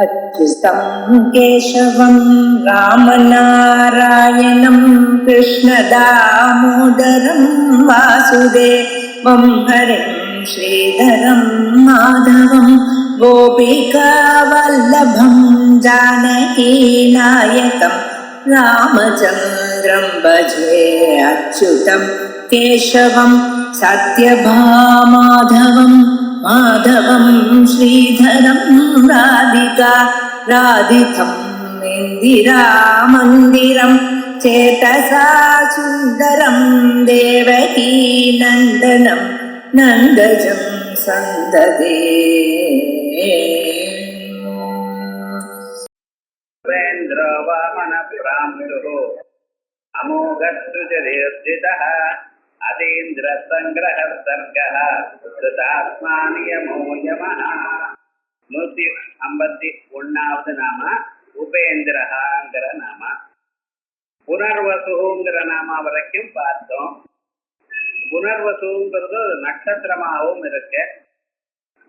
अच्युतं केशवं रामनारायणं कृष्णदामोदरं वासुदेवं हरिं श्रीधरं माधवं गोपिकावल्लभं जानकीनायकं रामचन्द्रं भजे अच्युतं केशवं सत्यभामाधवं माधवं श्रीधरं राधिका राधितं इन्दिरामन्दिरं चेतसा सुन्दरं देवकी नन्दनं नन्दजं सन्ददे अमोघस्तुजदीर्जितः अतीन्द्रसङ्ग्रहः सर्गः कृतात्मानियमो यमः 151வது நாம உபேந்திரஹாங்கிற நாம. புனர்வசுங்கிற நாம வரைக்கும் பார்த்தோம். புனர்வசுங்கிறது ஒரு நட்சத்திரமாகவும் இருக்கு.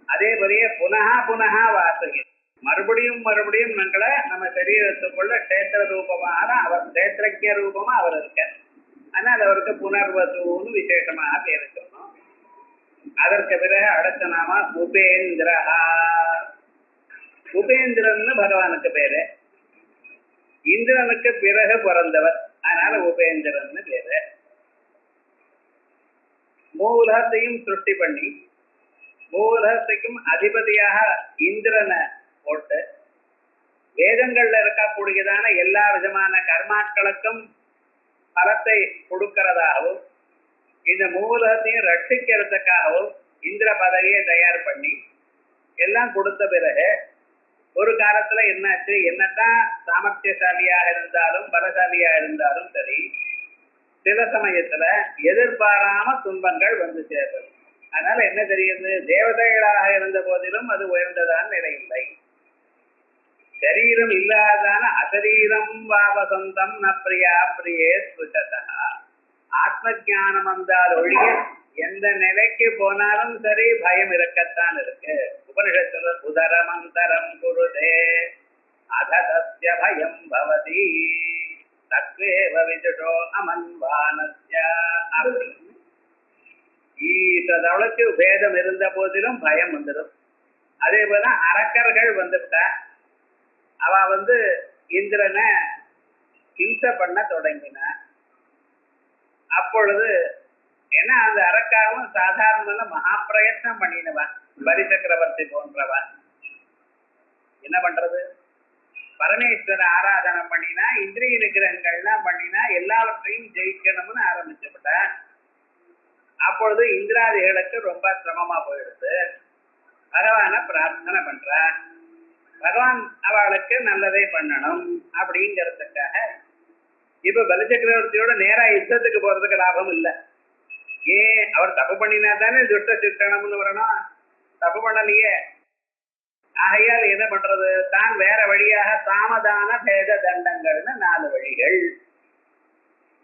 அதே மாதிரியே புனகா புனகா வாசகி, மறுபடியும் மறுபடியும் நம்மளை நம்ம சரீரத்துக்குள்ள கஷேத்திர ரூபமாக அவர் கஷேத்திரஜ ரூபமா அவர் இருக்க. ஆனால் அவருக்கு புனர்வசுன்னு விசேஷமாக பேர் சொல்லணும். அதற்கு பிறகு அடுத்த நாம உபேந்திரஹா. உபேந்திரன்னு பகவானுக்கு பேரு. இந்திரனுக்கு பிறகு பிறந்தவர், அதனால உபேந்திரன்னு பேரு. மூலகத்தையும் சிருஷ்டி பண்ணி மூலகத்தையும் அதிபதியாக இந்திரனை போட்டு வேதங்கள்ல இருக்கக்கூடியதான எல்லா விதமான கர்மாக்களுக்கும் பலத்தை கொடுக்கிறதாகவும் இந்த மூலகத்தையும் ரட்சிக்கிறதுக்காகவும் இந்திர பதவியை தயார் பண்ணி எல்லாம் கொடுத்த பிறகு ஒரு காலத்துல என்னாச்சு, என்னதான் சாமர்த்தியசாலியாக இருந்தாலும் பலசாலியா இருந்தாலும் சரி, சில சமயத்துல எதிர்பாராம துன்பங்கள் வந்து சேர்றது. அதனால என்ன தெரியுது, தேவதைகளாக இருந்த போதிலும் அது உயர்ந்ததான நிலை இல்லை. சரீரம் இல்லாதான அசரீரம் வாவசந்தம் ந பிரியா பிரியே சுஷதா. ஆத்ம ஜானம் வந்தால் ஒழிய எந்த நிலைக்கு போனாலும் சரி பயம் இருக்கத்தான் இருக்கு. உபனிஷத்துல உதரமந்தரம் குருதே அததஸ்ய பயம் பவதி தத்வேவ விதுஷோ அமன்வானஸ்ய. ஈசதவளுக்கு பேதம் இருந்த போதிலும் பயம் வந்துடும். அதே போல அரக்கர்கள் வந்துட்டா அவ இந்திரனை ஹிம்சை பண்ண தொடங்கின. அப்பொழுது ஏன்னா அந்த அரக்காவும் சாதாரண மகா பிரயத்னம் பண்ணினவன், பலி சக்கரவர்த்தி போன்றவன். என்ன பண்றது, பரமேஸ்வர ஆராதனை பண்ணினா, இந்திரிய நிகிரகங்கள்லாம் பண்ணினா, எல்லாவற்றையும் ஜெயிக்கணும்னு ஆரம்பிச்சுவிட்ட. அப்பொழுது இந்திராதிகளுக்கு ரொம்ப சிரமமா போயிடுது. பகவான பிரார்த்தனை பண்ற, பகவான் அவளுக்கு நல்லதே பண்ணணும் அப்படிங்கிறதுக்காக இப்ப பலி சக்கரவர்த்தியோட நேரா யுத்தத்துக்கு போறதுக்கு லாபம் இல்லை. ஏன், அவர் தப்பு பண்ணினா தானே துஷ்ட சித்தனம்னு வரணும், தப்பு பண்ணலையே. ஆகையால் என்ன பண்றது, தான் வேற வழியாக சாமதான பேத தண்டங்கள்னு 4 வழிகள்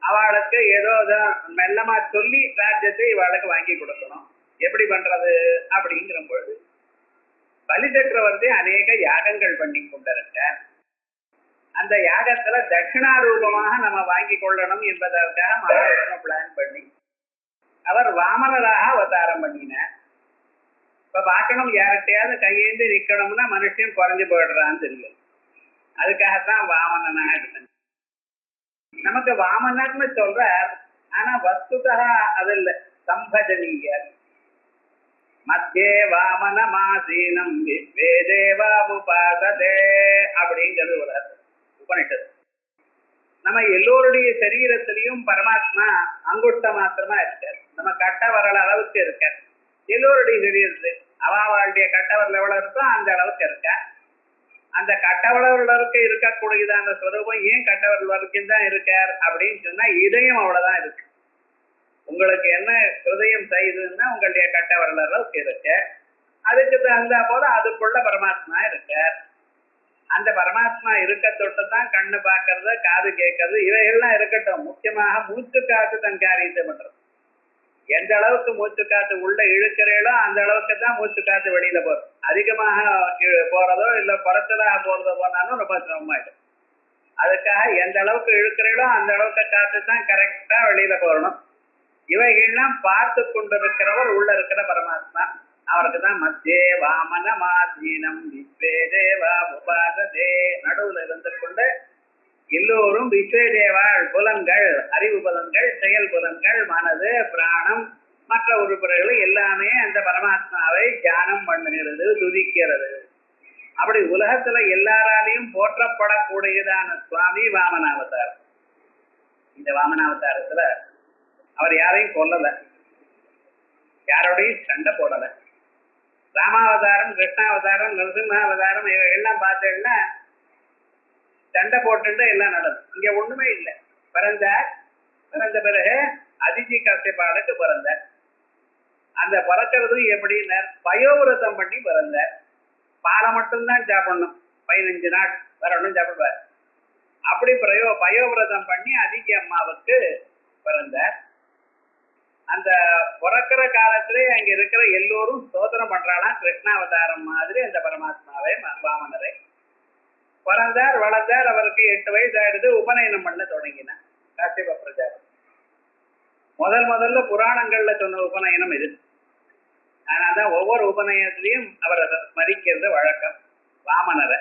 அவளுக்கு ஏதோ மெல்லமா சொல்லி ராஜ்யத்தை இவளுக்கு வாங்கி கொடுக்கணும். எப்படி பண்றது அப்படிங்கிற பொழுது பலி சக்கரவர்த்தி அநேக யாகங்கள் பண்ணி கொண்டிருக்க. அந்த யாகத்துல தட்சிணாரூபமாக நம்ம வாங்கி கொள்ளணும் என்பதற்காக மகாவிஷ்ணு பிளான் பண்ணி அவர் வாமனராக அவதாரம் பண்ணினார். இப்ப பார்க்கணும், யார்கிட்டையாவது கையேந்து நிக்கணும்னா மனுஷன் குறைஞ்சு போயிடுறான்னு தெரியும். அதுக்காகத்தான் வாமனனா எடுத்தேன். நமக்கு வாமனர்னு சொல்ற, ஆனா வஸ்துதா அது இல்ல, சம்பஜனீயர். மத்தியே வாமன மாசீனம் விஸ்வேதேவா உபாசதே அப்படிங்கிறது ஒரு உபனிஷத்து. நம்ம எல்லோருடைய சரீரத்திலையும் பரமாத்மா அங்குஷ்ட மாத்திரமா இருக்கார். நம்ம கட்ட வரல அளவுக்கு இருக்க எல்லோருடைய சரீரத்து. அவாவாளுடைய கட்டவரல் எவ்வளவு இருக்கோ அந்த அளவுக்கு இருக்க. அந்த கட்டவளவுக்கு இருக்கக்கூடியதான ஸ்வரூபம் ஏன் கட்டவரல் வரைக்கும் தான் இருக்கார் அப்படின்னு சொன்னா, இதயம் அவ்வளவுதான் இருக்கு. உங்களுக்கு என்ன ஹிருதயம் செய்யுதுன்னா உங்களுடைய கட்டவரல் அளவுக்கு இருக்க. அதுக்கு தகுந்தா போல அதுக்குள்ள பரமாத்மா இருக்கார். அந்த பரமாத்மா இருக்க தொட்டுதான் கண்ணு பார்க்கறது, காது கேட்கறது, இவைகள்லாம் இருக்கட்டும். முக்கியமாக மூச்சு காத்து தன் காரியத்தை பண்றது. எந்த அளவுக்கு மூச்சு காத்து உள்ள இழுக்கிறீங்களோ அந்த அளவுக்கு தான் மூச்சு காத்து வெளியில போகும். அதிகமாக போறதோ இல்ல குறைச்சலாக போறதோ போனாலும் ரொம்ப சிரமமாயிடும். அதுக்காக எந்த அளவுக்கு இழுக்கிறீங்களோ அந்த அளவுக்கு காத்து தான் கரெக்டா வெளியில போகணும். இவைகள்லாம் பார்த்து கொண்டிருக்கிறவர் உள்ள இருக்கிற பரமாத்மா. அவருக்கு தான் மத்தியே வாமன மாதீனம் விஸ்வே தேவா உபாததே, நடுவுல இருந்து கொண்டு எல்லோரும் விஸ்வே தேவாள் புலன்கள், அறிவு புலன்கள், செயல் புலன்கள், மனது, பிராணம், மற்ற உறுப்பினர்கள் எல்லாமே அந்த பரமாத்மாவை தியானம் பண்ணுகிறது, துதிக்கிறது. அப்படி உலகத்துல எல்லாராலையும் போற்றப்படக்கூடியதான சுவாமி வாமனாவதாரம். இந்த வாமனாவதாரத்துல அவர் யாரையும் கொல்லல, யாரோடையும் சண்டை போடல. ராமாவதாரம், கிருஷ்ணாவதாரம், நரசிம்மாவதாரம் இவைகள்லாம் பார்த்தேன்னா சண்டை போட்டு எல்லாம் நடக்கும். இங்க ஒண்ணுமே இல்லை. பிறந்த பிறகு அதிதி கஷ்யபாலுக்கு பிறந்தார். அந்த பிறக்கிறது எப்படின்னா பயோவிரதம் பண்ணி பிறந்தார். பாலை மட்டும்தான் சாப்பிடணும், 15 நாள் வேற ஒன்றும் சாப்பிடுவார். அப்படி பயோவிரதம் பண்ணி அதிதி அம்மாவுக்கு பிறந்தார். அந்த பிறக்கிற காலத்திலே அங்க இருக்கிற எல்லோரும் ஸ்தோத்திரம் பண்றாளாம், கிருஷ்ணாவதாரம் மாதிரி அந்த பரமாத்மாவை, வாமனரை. பிறந்தார், வளர்ந்தார். அவருக்கு 8 வயசு ஆயிடுது. உபநயனம் பண்ண தொடங்கினார் காசியப பிரஜாபதி. முதல்ல புராணங்கள்ல சொன்ன உபநயனம் இது. அதனால்தான் ஒவ்வொரு உபநயனத்திலையும் அவரை ஸ்மரிக்கிறது வழக்கம். வாமனரை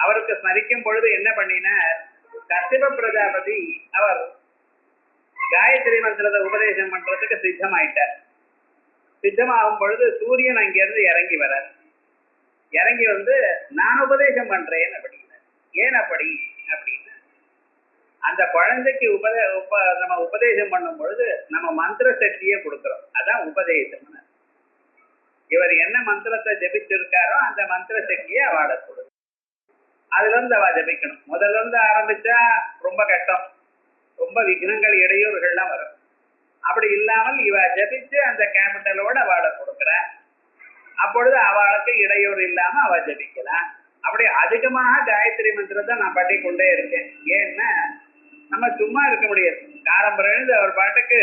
அவருக்கு ஸ்மரிக்கும் பொழுது என்ன பண்ணினார், காசியப பிரஜாபதி அவர் காயத்ரி மந்திரத்தை உபதேசம் பண்றதுக்கு சித்தமாயிட்டார். சித்தமாகும் பொழுது சூரியன் அங்கிருந்து இறங்கி வரார். இறங்கி வந்து நான் உபதேசம் பண்றேன் அப்படின்னா. ஏன் அப்படி அப்படின்னு, அந்த குழந்தைக்கு நம்ம உபதேசம் பண்ணும் பொழுது நம்ம மந்திர சக்தியை கொடுக்கிறோம். அதான் உபதேசம். இவர் என்ன மந்திரத்தை ஜபிச்சிருக்காரோ அந்த மந்திர சக்தியை அவளை கொடுக்கும். அதுல இருந்து அவ ஜபிக்கணும். முதல்ல இருந்து ஆரம்பிச்சா ரொம்ப கஷ்டம், ரொம்ப விக்னங்கள், இடையூறுகள்லாம் வரும். அப்படி இல்லாமல் இவ ஜபிச்சு அந்த கேபிட்டலோட அவளை கொடுக்குற, அப்பொழுது அவளுக்கு இடையூறு இல்லாம அவ ஜபிக்கலாம். அப்படி அதிகமாக காயத்ரி மந்திரத்தை நான் பட்டி கொண்டே இருக்கேன். ஏன்னா நம்ம சும்மா இருக்க முடியாது. காலம்புறது அவர் பாட்டுக்கு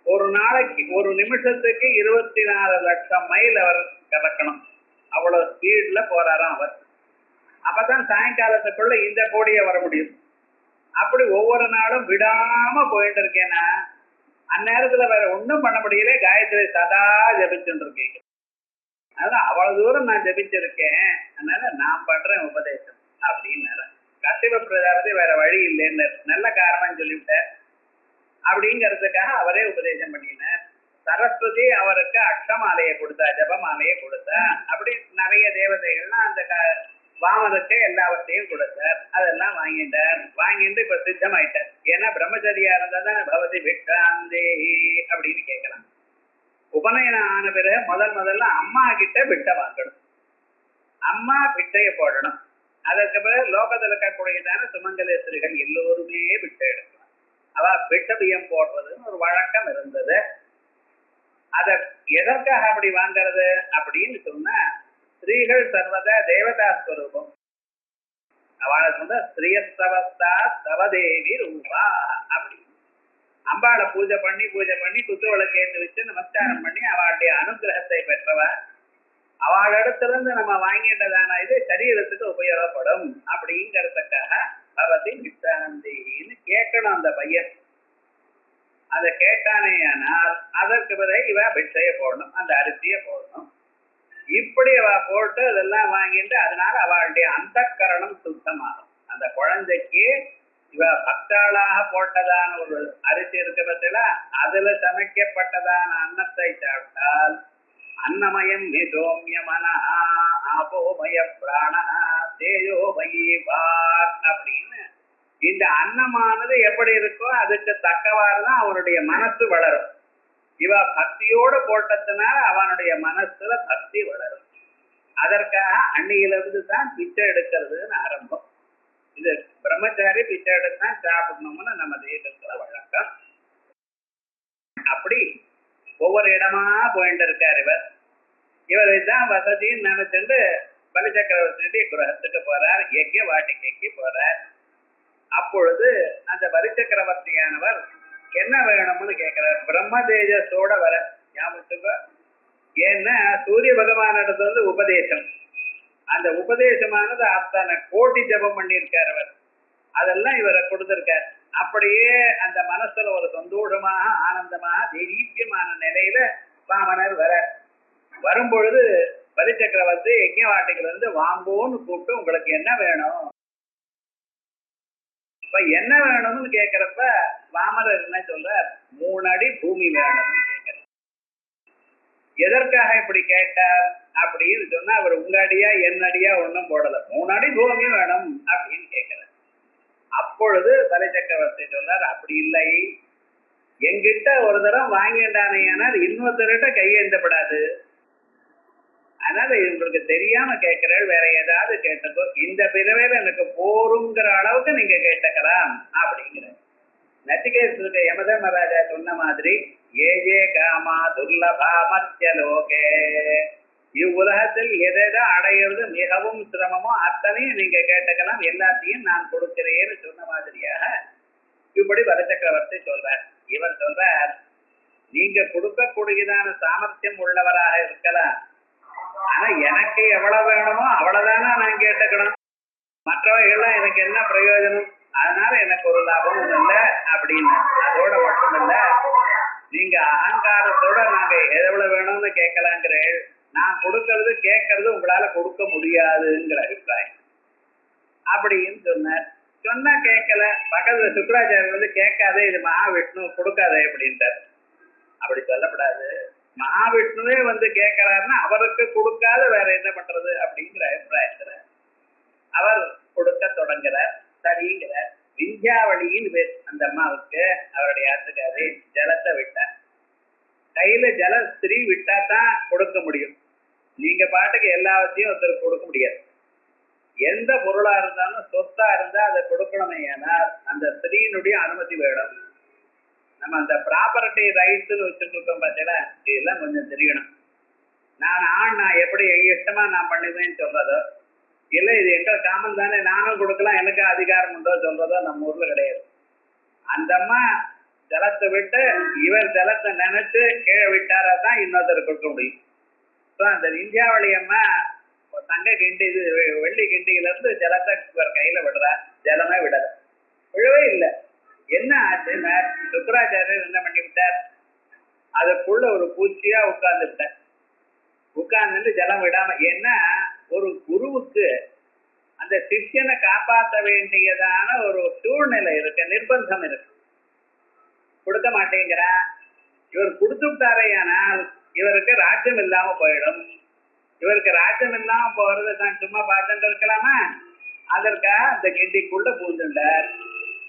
ஒரு நாளைக்கு ஒரு நிமிஷத்துக்கு 24 லட்சம் மைல் அவர் கடக்கணும். அவ்வளவு ஸ்பீட்ல போறாராம் அவர். அப்பதான் சாயங்காலத்துக்குள்ள இந்த கோடியை வர முடியும். அப்படி ஒவ்வொரு நாளும் விடாம போயிட்டு இருக்கேன்னா அந்நேரத்துல வேற ஒண்ணும் பண்ண முடியல. காயத்ரி சதா ஜபிச்சுட்டு இருக்கீங்க. அதனால அவ்வளவு தூரம் நான் ஜபிச்சிருக்கேன், அதனால நான் பண்றேன் உபதேசம் அப்படின்னு. காசியப பிரஜாபதி வேற வழி இல்லைன்னு நல்ல காரணம் சொல்லிவிட்டார். அப்படிங்கிறதுக்காக அவரே உபதேசம் பண்ணினார். சரஸ்வதி அவருக்கு அக்ஷமாலையை கொடுத்தா, ஜபமாலையை கொடுத்தா. அப்படி நிறைய தேவதைகள்லாம் அந்த வாமனுக்கு எல்லாவற்றையும் கொடுத்தார். அதெல்லாம் வாங்கிட்டு இப்ப சித்தமாயிட்டார். ஏன்னா பிரம்மச்சரியா இருந்தாதான் பவதி விட்டாந்தேஹி அப்படின்னு கேட்கலாம். உபநயனம் ஆன பிறகு முதல்ல அம்மா கிட்ட பிட்டை வாங்கணும். அம்மா பிட்டைய போடணும். அதற்கு பிறகு லோகத்தில் இருக்கக்கூடியதான சுமங்கலேஸ்வரிகள் எல்லோருமே பிட்டை எடுக்கலாம். அவ பிட்டபியம் போடுறதுன்னு ஒரு வழக்கம் இருந்தது. அத எதற்காக அப்படி வாங்கிறது அப்படின்னு சொன்னா, ஸ்திரீகள் சர்வதா தேவதா ஸ்வரூபம். அவளுக்கு வந்து ஸ்ரீயஸ்தவஸ்தா தவதேவி ரூபா அப்படி அம்பாளை பூஜை பண்ணி குத்துவளை கேட்டு வச்சு நமஸ்காரம் பண்ணி அவளுடைய அனுகிரகத்தை பெற்றவ. அவளிடத்துல இருந்து நம்ம வாங்கிட்டதான இது சரீரத்துக்கு உபயோகப்படும் அப்படிங்கிறதுக்காக பவதி வித்தானந்தின்னு கேட்கணும் அந்த பையன். அதை கேட்டானே ஆனால் அதற்கு பிறகு இவ பிட்டைய போடணும், அந்த அரிசியை போடணும். இப்படி அவ போட்டு அதெல்லாம் வாங்கிட்டு அதனால அவளுடைய அந்த கரணம் சுத்தமாகும். அந்த குழந்தைக்கு இவ பக்தாளாக போட்டதான ஒரு அரிசி இருக்க பத்தில அதுல சமைக்கப்பட்டதான அன்னத்தை சாப்பிட்டால் அன்னமயம் நிதோமிய மனா ஆபோமய பிராண தேயோமயி வார் அப்படின்னு இந்த அன்னமானது எப்படி இருக்கோ அதுக்கு தக்கவாறுதான் அவனுடைய மனசு வளரும். இவ பக்தியோடு போட்டதுனால அவனுடைய மனசுல பக்தி வளரும். அதற்காக அன்னையிலிருந்து தான் பிச்சை எடுக்கிறதுன்னு ஆரம்பம். இது பிரம்மச்சாரி பிச்சை எடுத்தான் சாப்பிடணும்னு நம்ம தேசத்துல வழக்கம். அப்படி ஒவ்வொரு இடமா போயிட்டு இருக்காரு இவர் தான் வசதின்னு நினைச்சுட்டு பலி சக்கரவர்த்தியுடைய கிரகத்துக்கு போறார், யஜ்ய வாட்டிகைக்கு போறார். அப்பொழுது அந்த பலி சக்கரவர்த்தியானவர் என்ன வேணும்னு கேட்கிறார். பிரம்ம தேஜஸோட வர ஞாபகத்துக்கு. ஏன்னா சூரிய பகவானிடத்துல இருந்து உபதேசம், அந்த உபதேசமானது அத்தனை கோட்டி ஜபம் பண்ணியிருக்கார் அவர், அதெல்லாம் இவரை கொடுத்திருக்கார். அப்படியே அந்த மனசுல ஒரு சந்தோஷமாக ஆனந்தமாக தெய்வீயமான நிலையில வாமனர் வரும்பொழுது பலி சக்கரவர்த்தி யஜ்ஞவாட்டிகள் வந்து வாங்கோன்னு கூப்பிட்டு உங்களுக்கு என்ன வேணும், இப்ப என்ன வேணும்னு கேட்கிறப்ப வாமனர் என்ன சொல்றார், 3 அடி பூமி வேணும்னு கேட்கிறார். எதற்காக இப்படி கேட்டார் அப்படின்னு சொன்னா, அவர் உங்க அடியா என் அடியா ஒண்ணும் போடல, 3 அடி பூமி வேணும் அப்படின்னு கேட்கிறார். அப்பொழுது பலி சக்கரவர்த்தி சொன்னார், அப்படி இல்லை, என்கிட்ட ஒரு தரம் வாங்கிட்டானேயானால் இன்னொருத்தர்கிட்ட கையெழுந்தப்படாது, அதனால உங்களுக்கு தெரியாம கேட்கிறேன், வேற ஏதாவது கேட்டதோ இந்த பிறவையில எனக்கு போருங்கிற அளவுக்கு நீங்க கேட்டுக்கலாம் அப்படிங்கிற. நச்சிகேதனுக்கு யமதர்மராஜா சொன்ன மாதிரி ஏ காமா துர்லபா மத்தியலோகே, இவ்வுலகத்தில் எதை அடையிறது மிகவும் சிரமமோ அத்தனையும் நீங்க கேட்டுக்கலாம், எல்லாத்தையும் நான் கொடுக்கிறேன்னு சொன்ன மாதிரியாக இப்படி பலி சக்கரவர்த்தி சொல்றார். இவர் சொல்றார், நீங்க கொடுக்கக்கூடியதான சாமர்த்தியம் உள்ளவராக இருக்கலாம், ஆனா எனக்கு எவ்வளவு வேணுமோ அவ்வளவுதானா நான் கேட்டுக்கணும், மற்றவர்கள்லாம் எனக்கு என்ன பிரயோஜனம், அதனால எனக்கு ஒரு லாபமும் இல்லை அப்படின்னு. அதோட மட்டும் இல்ல, நீங்க அகங்காரத்தோட நாங்க எவ்வளவு வேணும்னு கேட்கலாங்கிறேன், நான் கொடுக்கறது கேட்கறது உங்களால கொடுக்க முடியாதுங்கிற அபிப்பிராயம் அப்படின்னு சொன்னார். சொன்னா கேட்கல, பக்கத்துல சுக்கராச்சாரியர் வந்து கேட்காதே, இது மகாவிஷ்ணு கொடுக்காதே அப்படின்ட்டார். அப்படி சொல்லப்படாது, மகாவிஷ்ணுவே வந்து கேட்கிறாருன்னா அவருக்கு கொடுக்காத வேற என்ன பண்றது அப்படிங்கிற அபிப்பிராயத்துல அவர் கொடுக்க தொடங்குறார். சரிங்கிறார். விந்தியாவளியின் பேர் அந்த அம்மாவுக்கு, அவருடைய ஆத்துக்காரி ஜலத்தை விட்டார். கையில ஜலஸ்திரி விட்டா தான் கொடுக்க முடியும், நீங்க பாட்டுக்கு எல்லாவற்றையும் ஒருத்தருக்கு கொடுக்க முடியாது. எந்த பொருளா இருந்தாலும் சொத்தா இருந்தா அதை கொடுக்கணுமே, ஆனால் அந்த ஸ்திரீனுடைய அனுமதி வேணும். நம்ம அந்த ப்ராப்பர்ட்டி ரைட்ஸ்ன்னு வச்சுட்டு இருக்கோம் பார்த்தீங்களா, இதெல்லாம் கொஞ்சம் தெரியணும். நான் எப்படி இஷ்டமா நான் பண்ணுவேன்னு சொல்றதோ, இல்லை இது எங்க காமன் தானே நானும் கொடுக்கலாம் எனக்கு அதிகாரம் உண்டோ சொல்றதோ நம்ம ஊர்ல கிடையாது. அந்த அம்மா ஜலத்தை விட்டு இவர் ஜலத்தை நினைச்சு கீழே விட்டாரா தான் இன்னொருத்தர் கொடுக்க முடியும். அந்த விந்தியாவளி அம்மா தங்க கிண்டி இது வெள்ளி கிண்டியில இருந்து ஜலத்தை இவர் கையில விடுறா, ஜலமே விடல, விழவே இல்லை. என்ன ஆச்சுன்னா சுக்கராச்சாரியர் என்ன பண்ணி விட்டார், அதுக்குள்ள ஒரு பூச்சியா உட்கார்ந்து விட்டார். உட்கார்ந்து ஜலம் விடாம, ஏன்னா ஒரு குருவுக்கு அந்த சிஷ்யனை காப்பாற்ற வேண்டியதான ஒரு சூழ்நிலை இருக்கு, நிர்பந்தம் இருக்கு. கொடுக்க மாட்டேங்கிறா, இவர் கொடுத்து விட்டாரையானால் இவருக்கு ராஜ்யம் இல்லாம போயிடும். இவருக்கு ராஜ்யம் இல்லாம போறது தான் சும்மா பார்த்துட்டு இருக்கலாமா, அதற்காக அந்த கிண்டிக்குள்ள பூந்துட்டார்.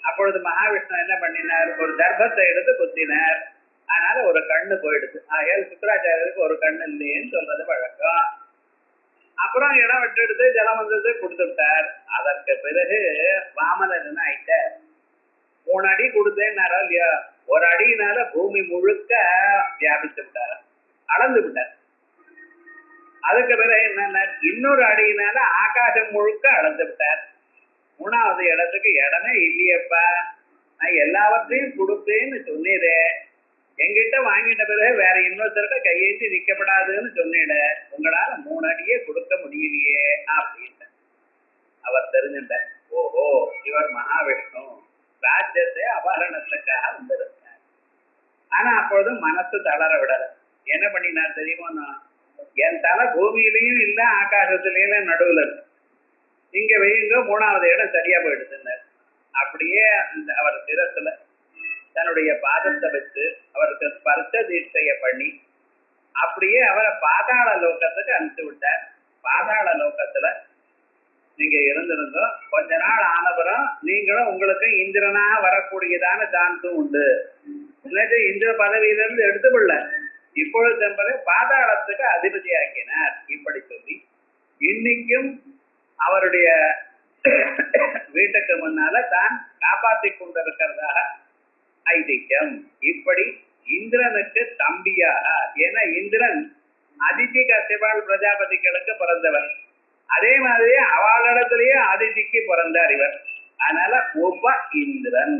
அப்பொழுது மகாவிஷ்ணு என்ன பண்ணினார், ஒரு தர்பத்தை எடுத்து குத்தினார். அதனால ஒரு கண்ணு போயிடுது. ஆகையால் சுக்கராச்சாரியருக்கு ஒரு கண்ணு இல்லையேன்னு சொல்றது வழக்கம். அப்புறம் இடம் விட்டு எடுத்து ஜலம் வந்தது கொடுத்து விட்டார். அதற்கு பிறகு வாமனர் என்ன ஆயிட்டார், 3 அடி கொடுத்தேன்னாரோ இல்லையா, ஒரு அடியினால பூமி முழுக்க வியாபித்து விட்டார், அளந்து விட்டார். அதுக்கு பிறகு என்னன்னா இன்னொரு அடியினால ஆகாசம் முழுக்க அளந்து விட்டார். 3வது இடத்துக்கு இடமே இல்லையப்பா, நான் எல்லாவற்றையும் கொடுத்தேன்னு சொன்னீரே, எங்கிட்ட வாங்கிட்ட பிறகு வேற இன்னொருத்தருக்க கையேற்றி நிக்கப்படாதுன்னு சொன்னீட, உங்களால 3 அடியே கொடுக்க முடியலையே அப்படின்னு அவர் தெரிஞ்சுட்டார். ஓஹோ, இவர் மகாவிஷ்ணு ராஜ்யத்தை அபகரணத்துக்காக வந்திருந்தார். ஆனா அப்பொழுது மனசு தளர விடல. என்ன பண்ணினார் தெரியுமோ, என் தலை பூமியிலையும் இல்ல ஆகாசத்திலேயும் நடுவுல இருக்கு, இங்க வைங்க 3வது இடம் சரியா போயிடுச்சுன்னார். அப்படியே அந்த அவர் சிரசுல தன்னுடைய பாதத்தை வச்சு அவருக்கு ஸ்பர்ச தீட்சைய பண்ணி அப்படியே அவரை பாதாள லோகத்துக்கு அனுப்பிச்சு விட்டார். பாதாள லோகத்துல நீங்க இருந்திருந்தோம், கொஞ்ச நாள் ஆனபுறம் நீங்களும் உங்களுக்கு இந்திரனா வரக்கூடியதான சான்ஸும் உண்டு. இன்னைக்கு இந்திர பதவியிலிருந்து எடுத்துக்கொள்ள இப்பொழுது என்பதை பாதாளத்துக்கு அதிபதி ஆக்கினார். இப்படி சொல்லி இன்னைக்கும் அவருடைய வீட்டுக்கு முன்னால தான் காப்பாற்றி கொண்டிருக்கிறதாக ஐதிக்கம். இப்படி இந்திரனுக்கு தம்பியாக, ஏன்னா இந்திரன் அதிதி கசிபால் பிரஜாபதிகளுக்கு பிறந்தவர், அதே மாதிரி அவளிடத்திலேயே அதிதிக்கு பிறந்தார் இவர். அதனால உப இந்திரன்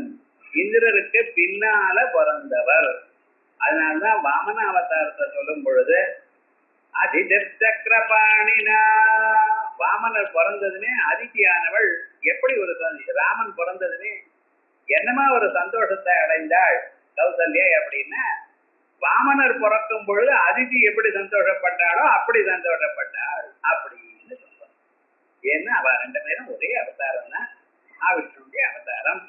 இந்திரருக்கு பின்னால பிறந்தவர். அதனால்தான் வாமன அவதாரத்தை சொல்லும் பொழுது அதிசக்கரபாணினா வாமனர் பிறந்ததுமே அதிதியானவள் எப்படி ஒரு ராமன் பிறந்ததுமே என்னமா ஒரு சந்தோஷத்தை அடைந்தாள் கௌசல்யா அப்படின்னா, வாமனர் பிறக்கும் பொழுது அதிதி எப்படி சந்தோஷப்பட்டாளோ அப்படி சந்தோஷப்பட்டாள் அப்படின்னு சொல்றோம். ஏன்னா அவ ரெண்டு பேரும் ஒரே அவதாரம் தான், மகாவிஷ்ணுடைய அவதாரம்.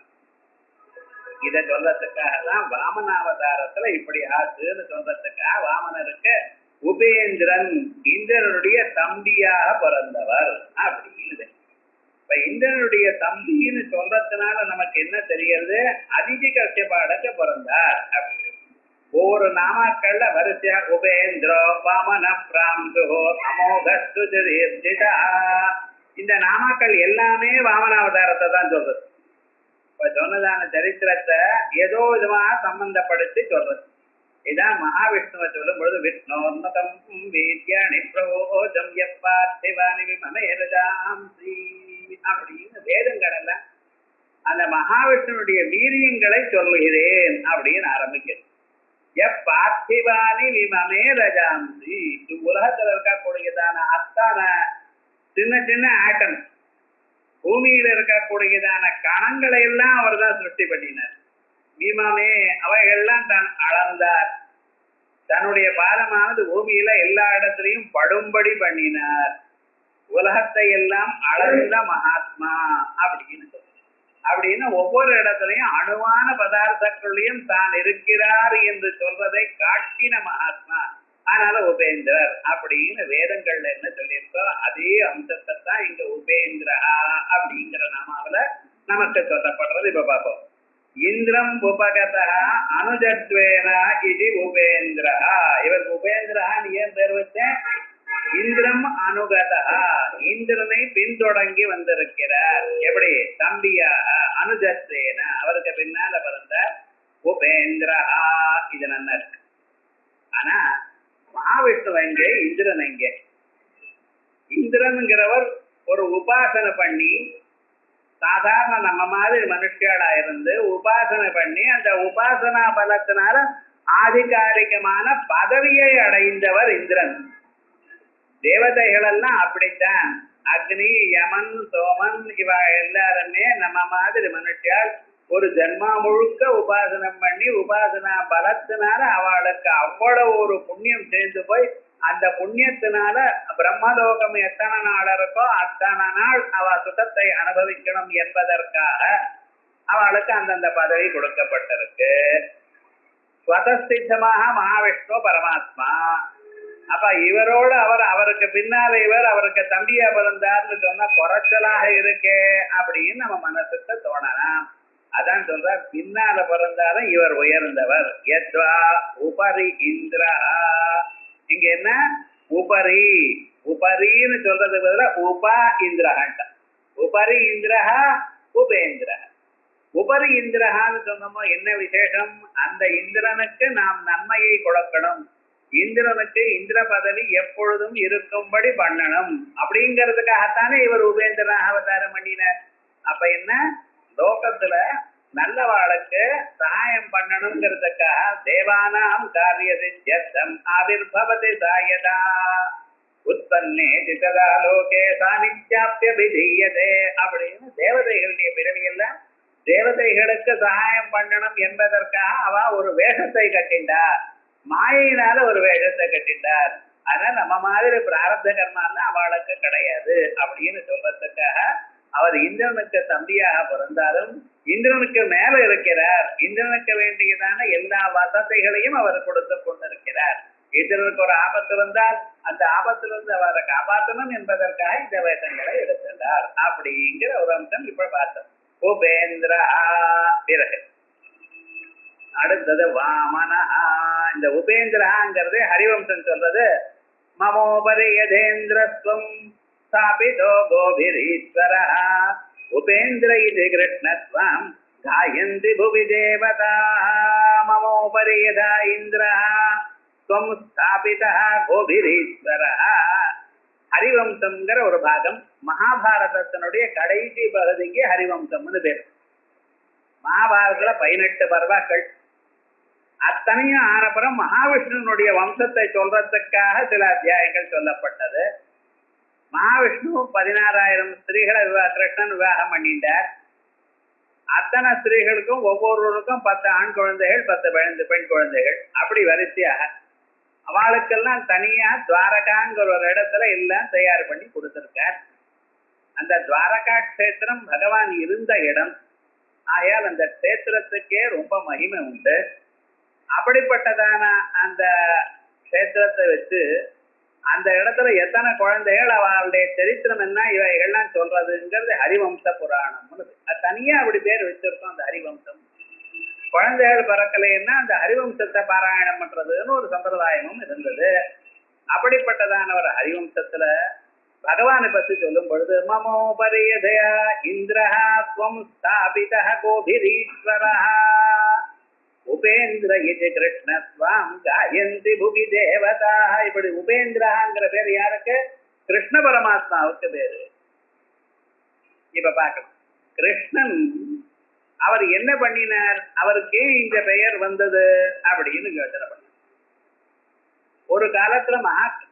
இதை சொல்றதுக்காக தான் வாமன அவதாரத்துல இப்படி ஆச்சுன்னு சொல்றதுக்காக வாமனருக்கு உபேந்திரன் இந்திரனுடைய தம்பியாக பிறந்தவர் அப்படின்னு. இப்ப இந்திரனுடைய தம்பின்னு சொல்றதுனால நமக்கு என்ன தெரிகிறது, அதிதி கஷ்யபாடக்க பிறந்தார் அப்படின்னு. ஒவ்வொரு நாமாக்கள்ல வரிசையா உபேந்திரோ வாமன பிராம்து அமோகஸ்து தீர்த்திதா, இந்த நாமாக்கள் எல்லாமே வாமன அவதாரத்தை தான் சொல்றது. இப்ப சொன்னதான சரித்திரத்தை ஏதோ விதமா சம்பந்தப்படுத்தி சொல்றது. இதான் மகாவிஷ்ணுவை சொல்லும் பொழுது விஷ்ணோன்மதம் வீத்யானி பிரவோஜம் எப்பார்த்திவானி விமமேரஜாம்சி அப்படின்னு வேதங்கள் எல்லாம் அந்த மகாவிஷ்ணுடைய வீரியங்களை சொல்லுகிறேன் அப்படின்னு ஆரம்பிக்கிறது. எப்பார்த்திவானி விமமே ரஜாம்சி, உலகத்தில் இருக்கக்கூடியதான அத்தான சின்ன சின்ன ஆட்டம், பூமியில இருக்கக்கூடியதான கணங்களை எல்லாம் அவர் தான் சிருஷ்டி பண்ணினார். பீமாமே அவைகள்லாம் தான் அளந்தார். தன்னுடைய பாதமானது பூமியில எல்லா இடத்திலையும் படும்படி பண்ணினார். உலகத்தை எல்லாம் அளந்த மகாத்மா அப்படின்னு சொல்ற. அப்படின்னு ஒவ்வொரு இடத்துலையும் அணுவான பதார்த்தங்களையும் தான் இருக்கிறார் என்று சொல்வதை காட்டின மகாத்மா. அதனால உபேந்திரர் அப்படின்னு வேதங்கள்ல என்ன சொல்லியிருக்கோ அதே அம்சத்தை தான் இங்க உபேந்திரா அப்படிங்கிற நாமாவில நமக்கு சொல்லப்படுறது. இப்ப பார்ப்போம். இந்திரம் உபகதா அனுஜத்வேனா இது உபேந்திரா. இவருக்கு உபேந்திரான்னு ஏன் பேர் வச்சேன்? இந்திரம் அனுகதா, இந்திரனை பின்தொடங்கி வந்திருக்கிறார். எப்படி? தம்பியாக அனுஜத்வேனா, அவருக்கு பின்னால பிறந்த உபேந்திரா. இது நல்லா இருக்கு. ஆனா மகாவிஷ்ணு எங்கே, இந்திரன் எங்கே? இந்திரன்கிறவர் ஒரு உபாசனை பண்ணி, சாதாரண நம்ம மாதிரி மனுஷியாளா இருந்து உபாசனை பண்ணி அந்த உபாசனா பலத்தினால ஆதிகாரிகமான பதவியை அடைந்தவர் இந்திரன். தேவதைகள் எல்லாம் அப்படித்தான். அக்னி, யமன், சோமன் இவ எல்லாருமே நம்ம மாதிரி மனுஷியால் ஒரு ஜன்மா முழுக்க உபாசனம் பண்ணி உபாசனா பலத்தினால அவளுக்கு அவ்வளவு ஒரு புண்ணியம் சேர்ந்து போய் அந்த புண்ணியத்தினால பிரம்மலோகம் எத்தனை நாள் இருக்கோ அத்தனை நாள் அவ சுகத்தை அனுபவிக்கணும் என்பதற்காக அவளுக்கு அந்தந்த பதவி கொடுக்கப்பட்டிருக்கு. ஸ்வதசித்தமாக மகாவிஷ்ணு பரமாத்மா. அப்ப இவரோடு அவருக்கு பின்னால இவர் அவருக்கு தம்பியா பிறந்தார்னு சொன்னா குறைச்சலாக இருக்கே அப்படின்னு நம்ம மனசுக்கு தோணலாம். அதான் சொல்ற, பின்னால பிறந்தாலும் இவர் உயர்ந்தவர். எத்வா உபரி இந்திரா. இங்க என்ன உபரி, உபரின்னு சொல்றது பதில உபா இந்திரஹான். உபரி இந்திரஹா உபேந்திர. உபரி இந்திரஹான்னு சொன்னோமோ என்ன விசேஷம்? அந்த இந்திரனுக்கு நாம் நன்மையை கொடுக்கணும், இந்திரனுக்கு இந்திர பதவி எப்பொழுதும் இருக்கும்படி பண்ணணும் அப்படிங்கிறதுக்காகத்தானே இவர் உபேந்திரனாக அவதாரம் பண்ணினார். அப்ப என்ன, லோகத்துல நல்லவாளுக்கு சகாயம் பண்ணணுங்கிறதுக்காக தேவானாம் காரிய சித்தியர்த்தம் ஆவிர்பவதி சாயதா உற்பன்னே சிததா லோகே சாநித்யாப்ய விதீயதே அப்படின்னு தேவதைகளுடைய பிறவியெல்லாம் தேவதைகளுக்கு சகாயம் பண்ணணும் என்பதற்காக அவ ஒரு வேஷத்தை கட்டிண்டார், மாயினால ஒரு வேஷத்தை கட்டிண்டார். அதனால நம்ம மாதிரி பிராரப்த கர்மாலாம் அவளுக்கு கிடையாது அப்படின்னு சொல்றதுக்காக அவர் இந்திரனுக்கு தம்பியாக பிறந்தாலும் இந்திரனுக்கு மேல இருக்கிறார். இந்திரனுக்கு வேண்டியதான எல்லா வசதிகளையும் அவர் கொடுத்து கொண்டிருக்கிறார். இந்திரனுக்கு ஒரு ஆபத்து வந்தால் அந்த ஆபத்திலிருந்து அவரை காப்பாற்றணும் என்பதற்காக இந்த வேஷங்களை எடுத்துள்ளார் அப்படிங்கிற ஒரு அம்சம் இப்ப பார்த்தோம். உபேந்திரா. பிறகு அடுத்தது வாமனா. இந்த உபேந்திராங்கிறது ஹரிவம்சம் சொல்றது. மமோபரி யதேந்திரஸ்வம் ஸ்தாபிதோ கோபிரீஸ்வர உபேந்திர இது கிருஷ்ணஸ்வம் காயந்தி புவி தேவதா மமோபரி யதா இந்திரா ஸ்வம் ஸ்தாபிதா கோபிரீஸ்வர. ஹரிவம்சம்ங்கிற ஒரு பாகம் மகாபாரதத்தினுடைய கடைசி பகுதிக்கு ஹரிவம்சம்னு பேர். மகாபாரதத்துல 18 பர்வாக்கள். அத்தனையும் ஆனப்புறம் மகாவிஷ்ணுனுடைய வம்சத்தை சொல்றதுக்காக சில அத்தியாயங்கள் சொல்லப்பட்டது. மகாவிஷ்ணு 16,000 ஸ்திரீகளை கிருஷ்ணன் விவாகம் பண்ணிட்டார். அத்தனை ஸ்திரீகளுக்கும் ஒவ்வொருவருக்கும் 10 ஆண் குழந்தைகள், 10 பெண் குழந்தைகள், அப்படி வரிசையாக அவளுக்கெல்லாம் தனியா துவாரகாங்கிற ஒரு இடத்துல எல்லாம் தயார் பண்ணி கொடுத்திருக்கார். அந்த துவாரகா கஷேத்திரம் பகவான் இருந்த இடம். ஆகையால் அந்த கஷேத்திரத்துக்கே ரொம்ப மகிமை உண்டு. அப்படிப்பட்டதான அந்த கஷேத்திரத்தை வச்சு அந்த இடத்துல எத்தனை குழந்தைகள், அவளுடைய சரித்திரம் என்ன, இவைகள்லாம் சொல்றதுங்கிறது ஹரிவம்ச புராணம். அது தனியா அப்படி பேர் வச்சிருக்கோம். அந்த ஹரிவம்சம் குழந்தைகள் பிறக்கலைன்னா அந்த ஹரிவம்சத்தை பாராயணம் பண்றதுன்னு ஒரு சம்பிரதாயமும் இருந்தது. அப்படிப்பட்டதான ஒரு ஹரிவம்சத்துல பகவானை பத்தி சொல்லும் பொழுது மமோபரியதயா இந்திரஹா ஸ்வம் ஸ்தாபிதஹ கோபிரீஸ்வரஹ உபேந்திர இது கிருஷ்ணஸ்வாம் காயந்தி புவி தேவதா. இப்படி உபேந்திரங்கிற பேர் யாருக்கு? கிருஷ்ண பரமாத்மாவுக்கு பேரு. இப்ப பார்க்கணும், கிருஷ்ணன் அவர் என்ன பண்ணினார், அவருக்கே இந்த பெயர் வந்தது அப்படின்னு யோசனை பண்ண. ஒரு காலத்துல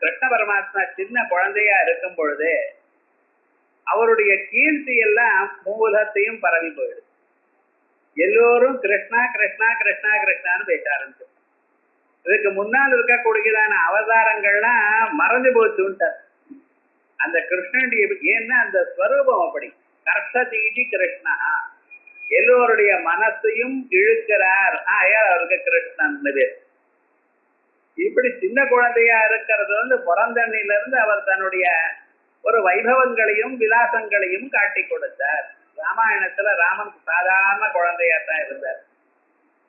கிருஷ்ண பரமாத்மா சின்ன குழந்தையா இருக்கும் பொழுதே அவருடைய கீர்த்தி எல்லாம் மூலத்தையும் பரவி போயிடுது. எல்லோரும் கிருஷ்ணா கிருஷ்ணா கிருஷ்ணா கிருஷ்ணான்னு பேச ஆரம்பிச்சு. இதுக்கு முன்னால் இருக்கக்கூடியதான அவதாரங்கள்லாம் மறந்து போச்சுட்டார். அந்த கிருஷ்ணனுடைய ஏன்னா அந்த ஸ்வரூபம் அப்படி கர்ஷதீதி கிருஷ்ணா, எல்லோருடைய மனசையும் இழுக்கிறார். ஆயால் அவருக்கு கிருஷ்ணன் பேர். இப்படி சின்ன குழந்தையா இருக்கிறது புறந்தண்ணில இருந்து அவர் தன்னுடைய ஒரு வைபவங்களையும் விலாசங்களையும் காட்டி கொடுத்தார். ராமாயணத்துல ராமன் சாதாரண குழந்தையாத்தான் இருந்தார்.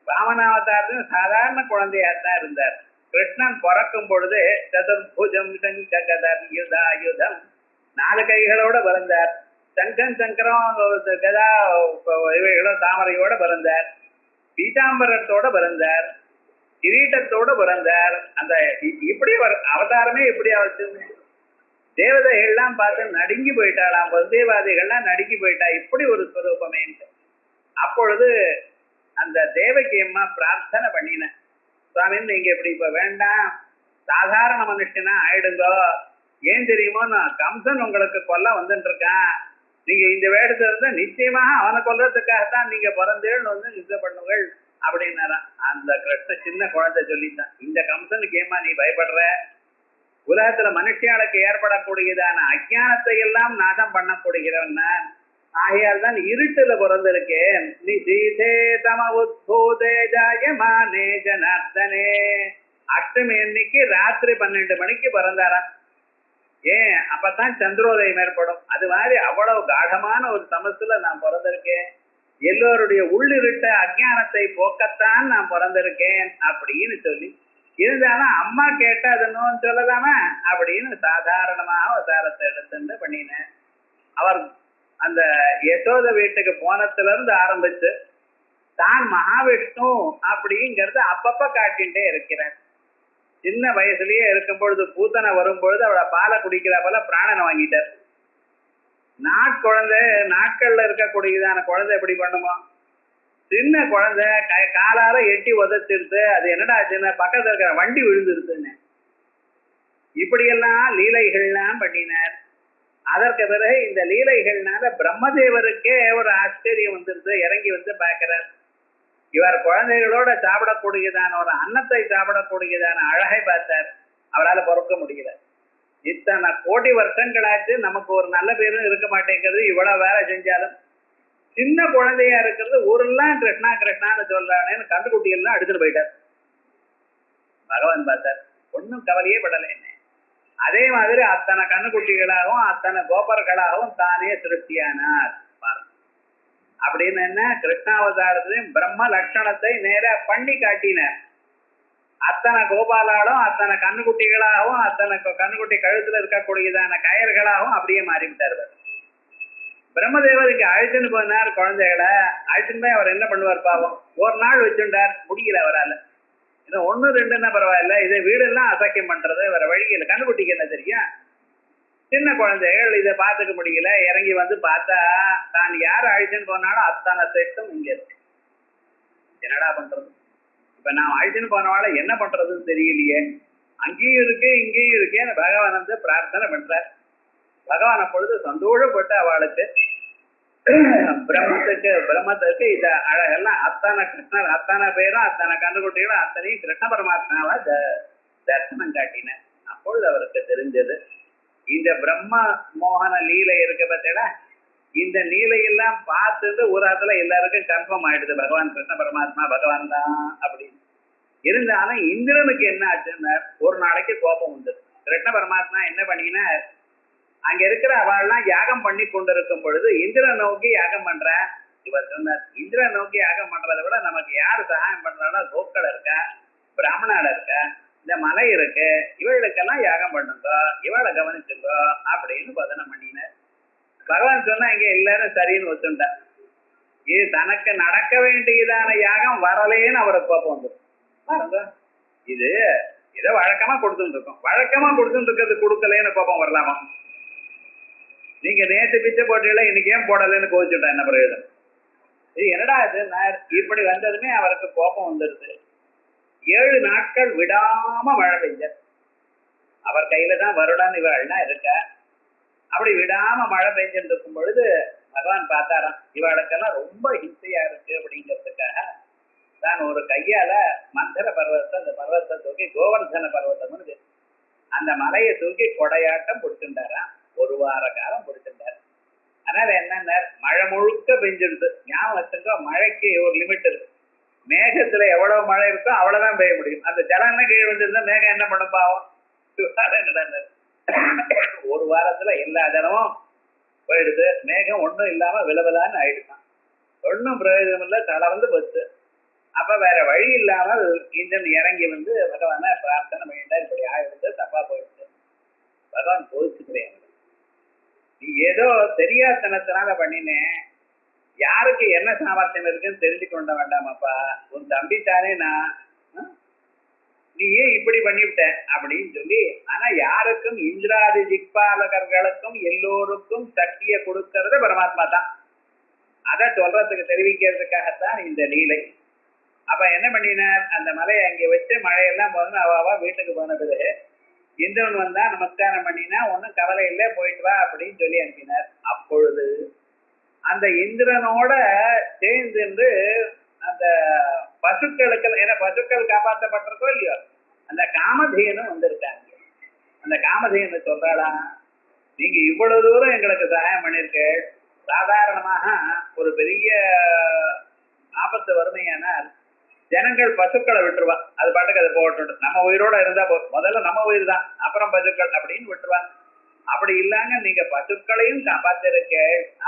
ராமநாவதாரத்திலும் சாதாரண குழந்தையாத்தான் இருந்தார். கிருஷ்ணன் பிறக்கும் பொழுது சதுர்புஜம் சங்ககதர் யுதாயுதம் 4 கைகளோட பிறந்தார். சங்கன் சங்கரம் கதா இவைகளோ தாமரையோட பிறந்தார். பீதாம்பரத்தோட பிறந்தார். கிரீட்டத்தோட பிறந்தார். அந்த இப்படி அவதாரமே இப்படி ஆச்சு. தேவதைகள்லாம் பார்த்து நடுங்கி போயிட்டாளாம். வந்தேவாதிகள்லாம் நடுங்கி போயிட்டா. இப்படி ஒரு ஸ்வரூபமே. அப்பொழுது அந்த தேவகி அம்மா பிரார்த்தனை பண்ணின, சுவாமி நீங்க இப்படி இப்ப வேண்டாம், சாதாரண மனுஷனா ஆயிடுங்கோ. ஏன் தெரியுமோ, நான் கம்சன் உங்களுக்கு கொல்ல வந்துட்டு இருக்கான். நீங்க இந்த வேடத்துல இருந்தா நிச்சயமாக அவனை கொல்றதுக்காகத்தான் நீங்க பிறந்தேன்னு நிச்சயம் பண்ணுங்கள் அப்படின்னாராம். அந்த கிருஷ்ண சின்ன குழந்தை சொல்லித்தான், இந்த கம்சனுக்கு ஏமா நீ பயப்படுற? உலகத்துல மனுஷியாளுக்கு ஏற்படக்கூடியதான அஜானத்தை எல்லாம் நாசம் பண்ணக்கூடியவன் நான். ஆகையால் தான் இருட்டுல பிறந்திருக்கேன். நீ சீதே தம உத்பூதே ஜாயமானே ஜனார்தனே. அஷ்டமி அன்னைக்கு ராத்திரி 12 மணிக்கு பிறந்தாராம். ஏன் அப்பதான் சந்திரோதயம் ஏற்படும். அது மாதிரி அவ்வளவு காடமான ஒரு தமசுல நான் பிறந்திருக்கேன். எல்லோருடைய உள்ளிருட்ட அஜானத்தை போக்கத்தான் நான் பிறந்திருக்கேன் அப்படின்னு சொல்லி இருந்தாலும் அம்மா கேட்டா அதுன்னு சொல்லலாமா அப்படின்னு சாதாரணமாக அவதாரத்தை எடுத்துட்டு பண்ணினேன். அவர் அந்த யசோத வீட்டுக்கு போனதுல இருந்து ஆரம்பிச்சு தான் மகாவிஷ்ணு அப்படிங்கிறத அப்பப்ப காட்டிகிட்டே இருக்கிறேன். சின்ன வயசுலயே இருக்கும் பொழுது பூத்தனை வரும்பொழுது அவளை பாலை குடிக்கிற போல பிராணனை வாங்கிட்டார். நாட்குழந்தை நாட்கள்ல இருக்கக்கூடியதான குழந்தை எப்படி பண்ணுமோ, சின்ன குழந்தை காலால எட்டி உதச்சிருது. அது என்னடா சின்ன பக்கத்துல இருக்கிற வண்டி விழுந்துருதுன்னு இப்படியெல்லாம் லீலைகள்லாம் பண்ணினார். அதற்கு பிறகு இந்த லீலைகள்னால பிரம்மதேவருக்கே ஒரு ஆச்சரியம் வந்துருது. இறங்கி வந்து பார்க்கிறார். இவர் குழந்தைகளோட சாப்பிடக்கூடியதான ஒரு அன்னத்தை சாப்பிடக்கூடியதான அழகை பார்த்தார். அவரால் பொறுக்க முடியல. இத்தனை கோடி வருஷங்களாச்சு நமக்கு ஒரு நல்ல பேரும் இருக்க மாட்டேங்கிறது. இவ்வளவு வேலை செஞ்சாலும் சின்ன குழந்தையா இருக்கிறது ஊரெல்லாம் கிருஷ்ணா கிருஷ்ணான்னு சொல்றானேன்னு கண்டுகுட்டியெல்லாம் எடுத்துட்டு போயிட்டார். பகவான் பார்த்தார், ஒன்னும் கவலையே படலை. என்ன அதே மாதிரி அத்தனை கண்ணுக்குட்டிகளாகவும் அத்தனை கோபர்களாகவும் தானே சிருஷ்டியானார். அப்படின்னு என்ன, கிருஷ்ணாவதாரத்திலையும் பிரம்ம லட்சணத்தை நேர பண்ணி காட்டினார். அத்தனை கோபாலாலும் அத்தனை கண்ணுக்குட்டிகளாகவும் அத்தனை கண்ணுக்குட்டி கழுத்துல இருக்கக்கூடியதான கயர்களாகவும் அப்படியே மாறிவிட்டார். பிரம்மதேவருக்கு அழைச்சுன்னு போனார். குழந்தைகளை அழைச்சுன்னு போய் அவர் என்ன பண்ணுவார் பாவம், ஒரு நாள் வச்சுட்டார். முடியல அவரால். இன்னும் 1 2ன்னா பரவாயில்ல, இதை வீடெல்லாம் அசக்கியம் பண்றது வேற வழியில். கண்ணுக்குட்டிக்கு என்ன தெரியும், சின்ன குழந்தைகள் இதை பார்த்துக்க முடியல. இறங்கி வந்து பார்த்தா தான் யார் அழைச்சுன்னு போனாலும் அத்தனை செட்டும் இங்க இருக்கு. என்னடா பண்றது? இப்ப நான் அழைச்சுன்னு போனவாழ என்ன பண்றதுன்னு தெரியலையே, அங்கேயும் இருக்கு இங்கேயும் இருக்கேன்னு பகவான் வந்து பிரார்த்தனை பண்றார். பகவான் அப்பொழுது சந்தோஷப்பட்டு அவளுக்கு பிரம்மத்துக்கு இத அழகெல்லாம் அத்தனை கிருஷ்ணர், அத்தனை பேரும் அத்தனை கண்டுகுட்டிகளும் அத்தனையும் கிருஷ்ண பரமாத்மாவா தரிசனம் காட்டின. அப்பொழுது அவருக்கு தெரிஞ்சது இந்த பிரம்ம மோகன லீலை இருக்க பத்தில இந்த லீலையெல்லாம் பார்த்துட்டு ஒரு இடத்துல எல்லாருக்கும் கன்ஃபார்ம் ஆயிடுது பகவான் கிருஷ்ண பரமாத்மா பகவான் தான் அப்படின்னு. இருந்தாலும் இந்திரனுக்கு என்ன ஆச்சுன்னா ஒரு நாளைக்கு கோபம் உண்டு. கிருஷ்ண பரமாத்மா என்ன பண்ணினார், அங்க இருக்கிற அவள்லாம் யாகம் பண்ணி கொண்டிருக்கும் பொழுது இந்திரன் நோக்கி யாகம் பண்ற. இவர் சொன்னார், இந்திரன் நோக்கி யாகம் பண்றதை விட நமக்கு யாரு சகாயம் பண்றாலும் கோக்கள் இருக்கா, பிராமணால இருக்கா, இந்த மலை இருக்கு, இவளுக்கெல்லாம் யாகம் பண்ணுங்க, இவளை கவனிச்சுங்க அப்படின்னு பதனம் பண்ணினார். பகவான் சொன்னா இங்க எல்லாரும் சரின்னு ஒத்துண்டார். இது தனக்கு நடக்க வேண்டியதான யாகம் வரலேன்னு அவருக்கு கோபம் வந்து பாருங்க. இது ஏதோ வழக்கமா கொடுத்துட்டு இருக்கோம், வழக்கமா கொடுத்துட்டு இருக்கிறது கொடுக்கலன்னு கோபம் வரலாமா? நீங்க நேற்று பிச்சை போட்டீங்களா, இன்னைக்கு ஏன் போடலன்னு கோவிச்சுட்டா என்ன பிரயோஜனம்? இது என்னடா இது? இப்படி வந்ததுமே அவருக்கு கோபம் வந்துருது. 7 நாட்கள் விடாம மழை பெய்ஞ்ச. அவர் கையில தான் வருடான் இவாள்னா இருக்க. அப்படி விடாம மழை பெஞ்சுட்டு இருக்கும் பொழுது பகவான் பார்த்தாராம், இவாளுக்கெல்லாம் ரொம்ப ஹிம்சையா இருக்கு அப்படிங்கிறதுக்காக தான் ஒரு கையால மந்தர பர்வத்தை, அந்த பர்வத்தை தூக்கி கோவர்தன பர்வத்தம்னு அந்த மலையை தூக்கி கொடையாட்டம் பிடிச்சிருந்தாராம். 1 வார காலம் பிடிச்சிருந்தாரு. அதனால என்னன்னா மழை முழுக்க பெஞ்சிருது. ஞாபகம் வச்சுக்கோ, மழைக்கு ஒரு லிமிட் இருக்கு. மேகத்துல எவ்வளவு மழை இருக்கோ அவ்வளவுதான் பெய்ய முடியும். அந்த ஜலம் கீழே வந்துருந்தா மேகம் என்ன பண்ணும் பாவம்? 1 வாரத்துல எல்லா ஜலமும் போயிடுது. மேகம் ஒண்ணும் இல்லாம விலவிலான்னு ஆயிடுதான். ஒன்னும் பிரயோஜனம் இல்லை, தளர்ந்து போச்சு. அப்ப வேற வழி இல்லாமல் இந்திரன் இறங்கி வந்து பகவான பிரார்த்தனை பண்ணிட்டா இப்படி ஆயிடுது, தப்பா போயிடுச்சு. பகவான் கோவிச்சுக்கிறேன், நீ ஏதோ தெரியாதனத்தினால பண்ணினேன், யாருக்கு என்ன சாமர்த்தியம் இருக்குன்னு தெரிஞ்சு கொண்ட வேண்டாமாப்பா, உன் தம்பி தானே நான், நீ ஏன் இப்படி பண்ணிவிட்ட அப்படின்னு சொல்லி. ஆனா யாருக்கும் இந்திராதி திக்பாலகர்களுக்கும் எல்லோருக்கும் சக்தியை கொடுக்கறது பரமாத்மா தான். அதை சொல்றதுக்கு தெரிவிக்கிறதுக்காகத்தான் இந்த லீலை. அப்ப என்ன பண்ணினார், அந்த மலையை அங்கே வச்சு மழையெல்லாம் போது அவ வீட்டுக்கு போன பிறகு இந்திரன் வந்தா நமஸ்காரம் பண்ணினா ஒன்னும் கவலை இல்லை, போயிட்டு வா அப்படின்னு சொல்லி அனுப்பினார். அப்பொழுது அந்த இந்திரனோட சேர்ந்து அந்த பசுக்களுக்கு, ஏன்னா பசுக்கள் காப்பாற்றப்பட்டிருக்கோ இல்லையோ, அந்த காமதேனும் வந்திருக்காங்க. அந்த காமதேனு சொல்றாளா, நீங்க இவ்வளவு தூரம் எங்களுக்கு சகாயம் பண்ணிருக்க, சாதாரணமாக ஒரு பெரிய ஆபத்து வறுமையானால் ஜனங்கள் பசுக்களை விட்டுருவா, அது பாட்டுக்கு அதை போட்டு நம்ம உயிரோட இருந்தா முதல்ல நம்ம உயிர் தான், அப்புறம் பசுக்கள் அப்படின்னு விட்டுருவாங்க. அப்படி இல்லாங்க நீங்க பசுக்களையும் காப்பாத்திருக்க,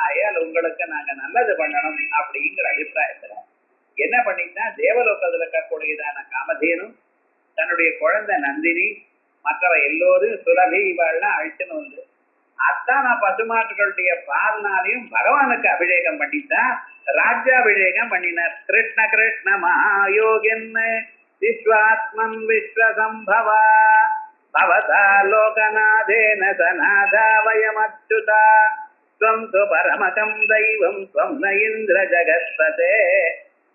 ஆயால் உங்களுக்கு நாங்க நல்லது பண்ணணும் அப்படிங்கிற அபிப்பிராயத்துல என்ன பண்ணிட்டா, தேவலோகத்துல இருக்கக்கூடியதான காமதேனும் தன்னுடைய குழந்தை நந்தினி மற்றவ எல்லோரும் சுரபி இவாள்லாம் அழிச்சுன்னு வந்து அத்தான பசுமாட்டுகளுடைய பால்னாலையும் பகவானுக்கு அபிஷேகம் பண்ணித்தான் ராஜ்யாபிஷேகம் பண்ணினார். கிருஷ்ண கிருஷ்ண மகாயோகின் விஸ்வாத்மன் விஸ்வசம்பவா பவதா லோகநாதேன சநாதா வயமச்சுதா ஸ்வம் து பரமகம் தெய்வம் ஸ்வம் ந இந்திர ஜகத்பதே.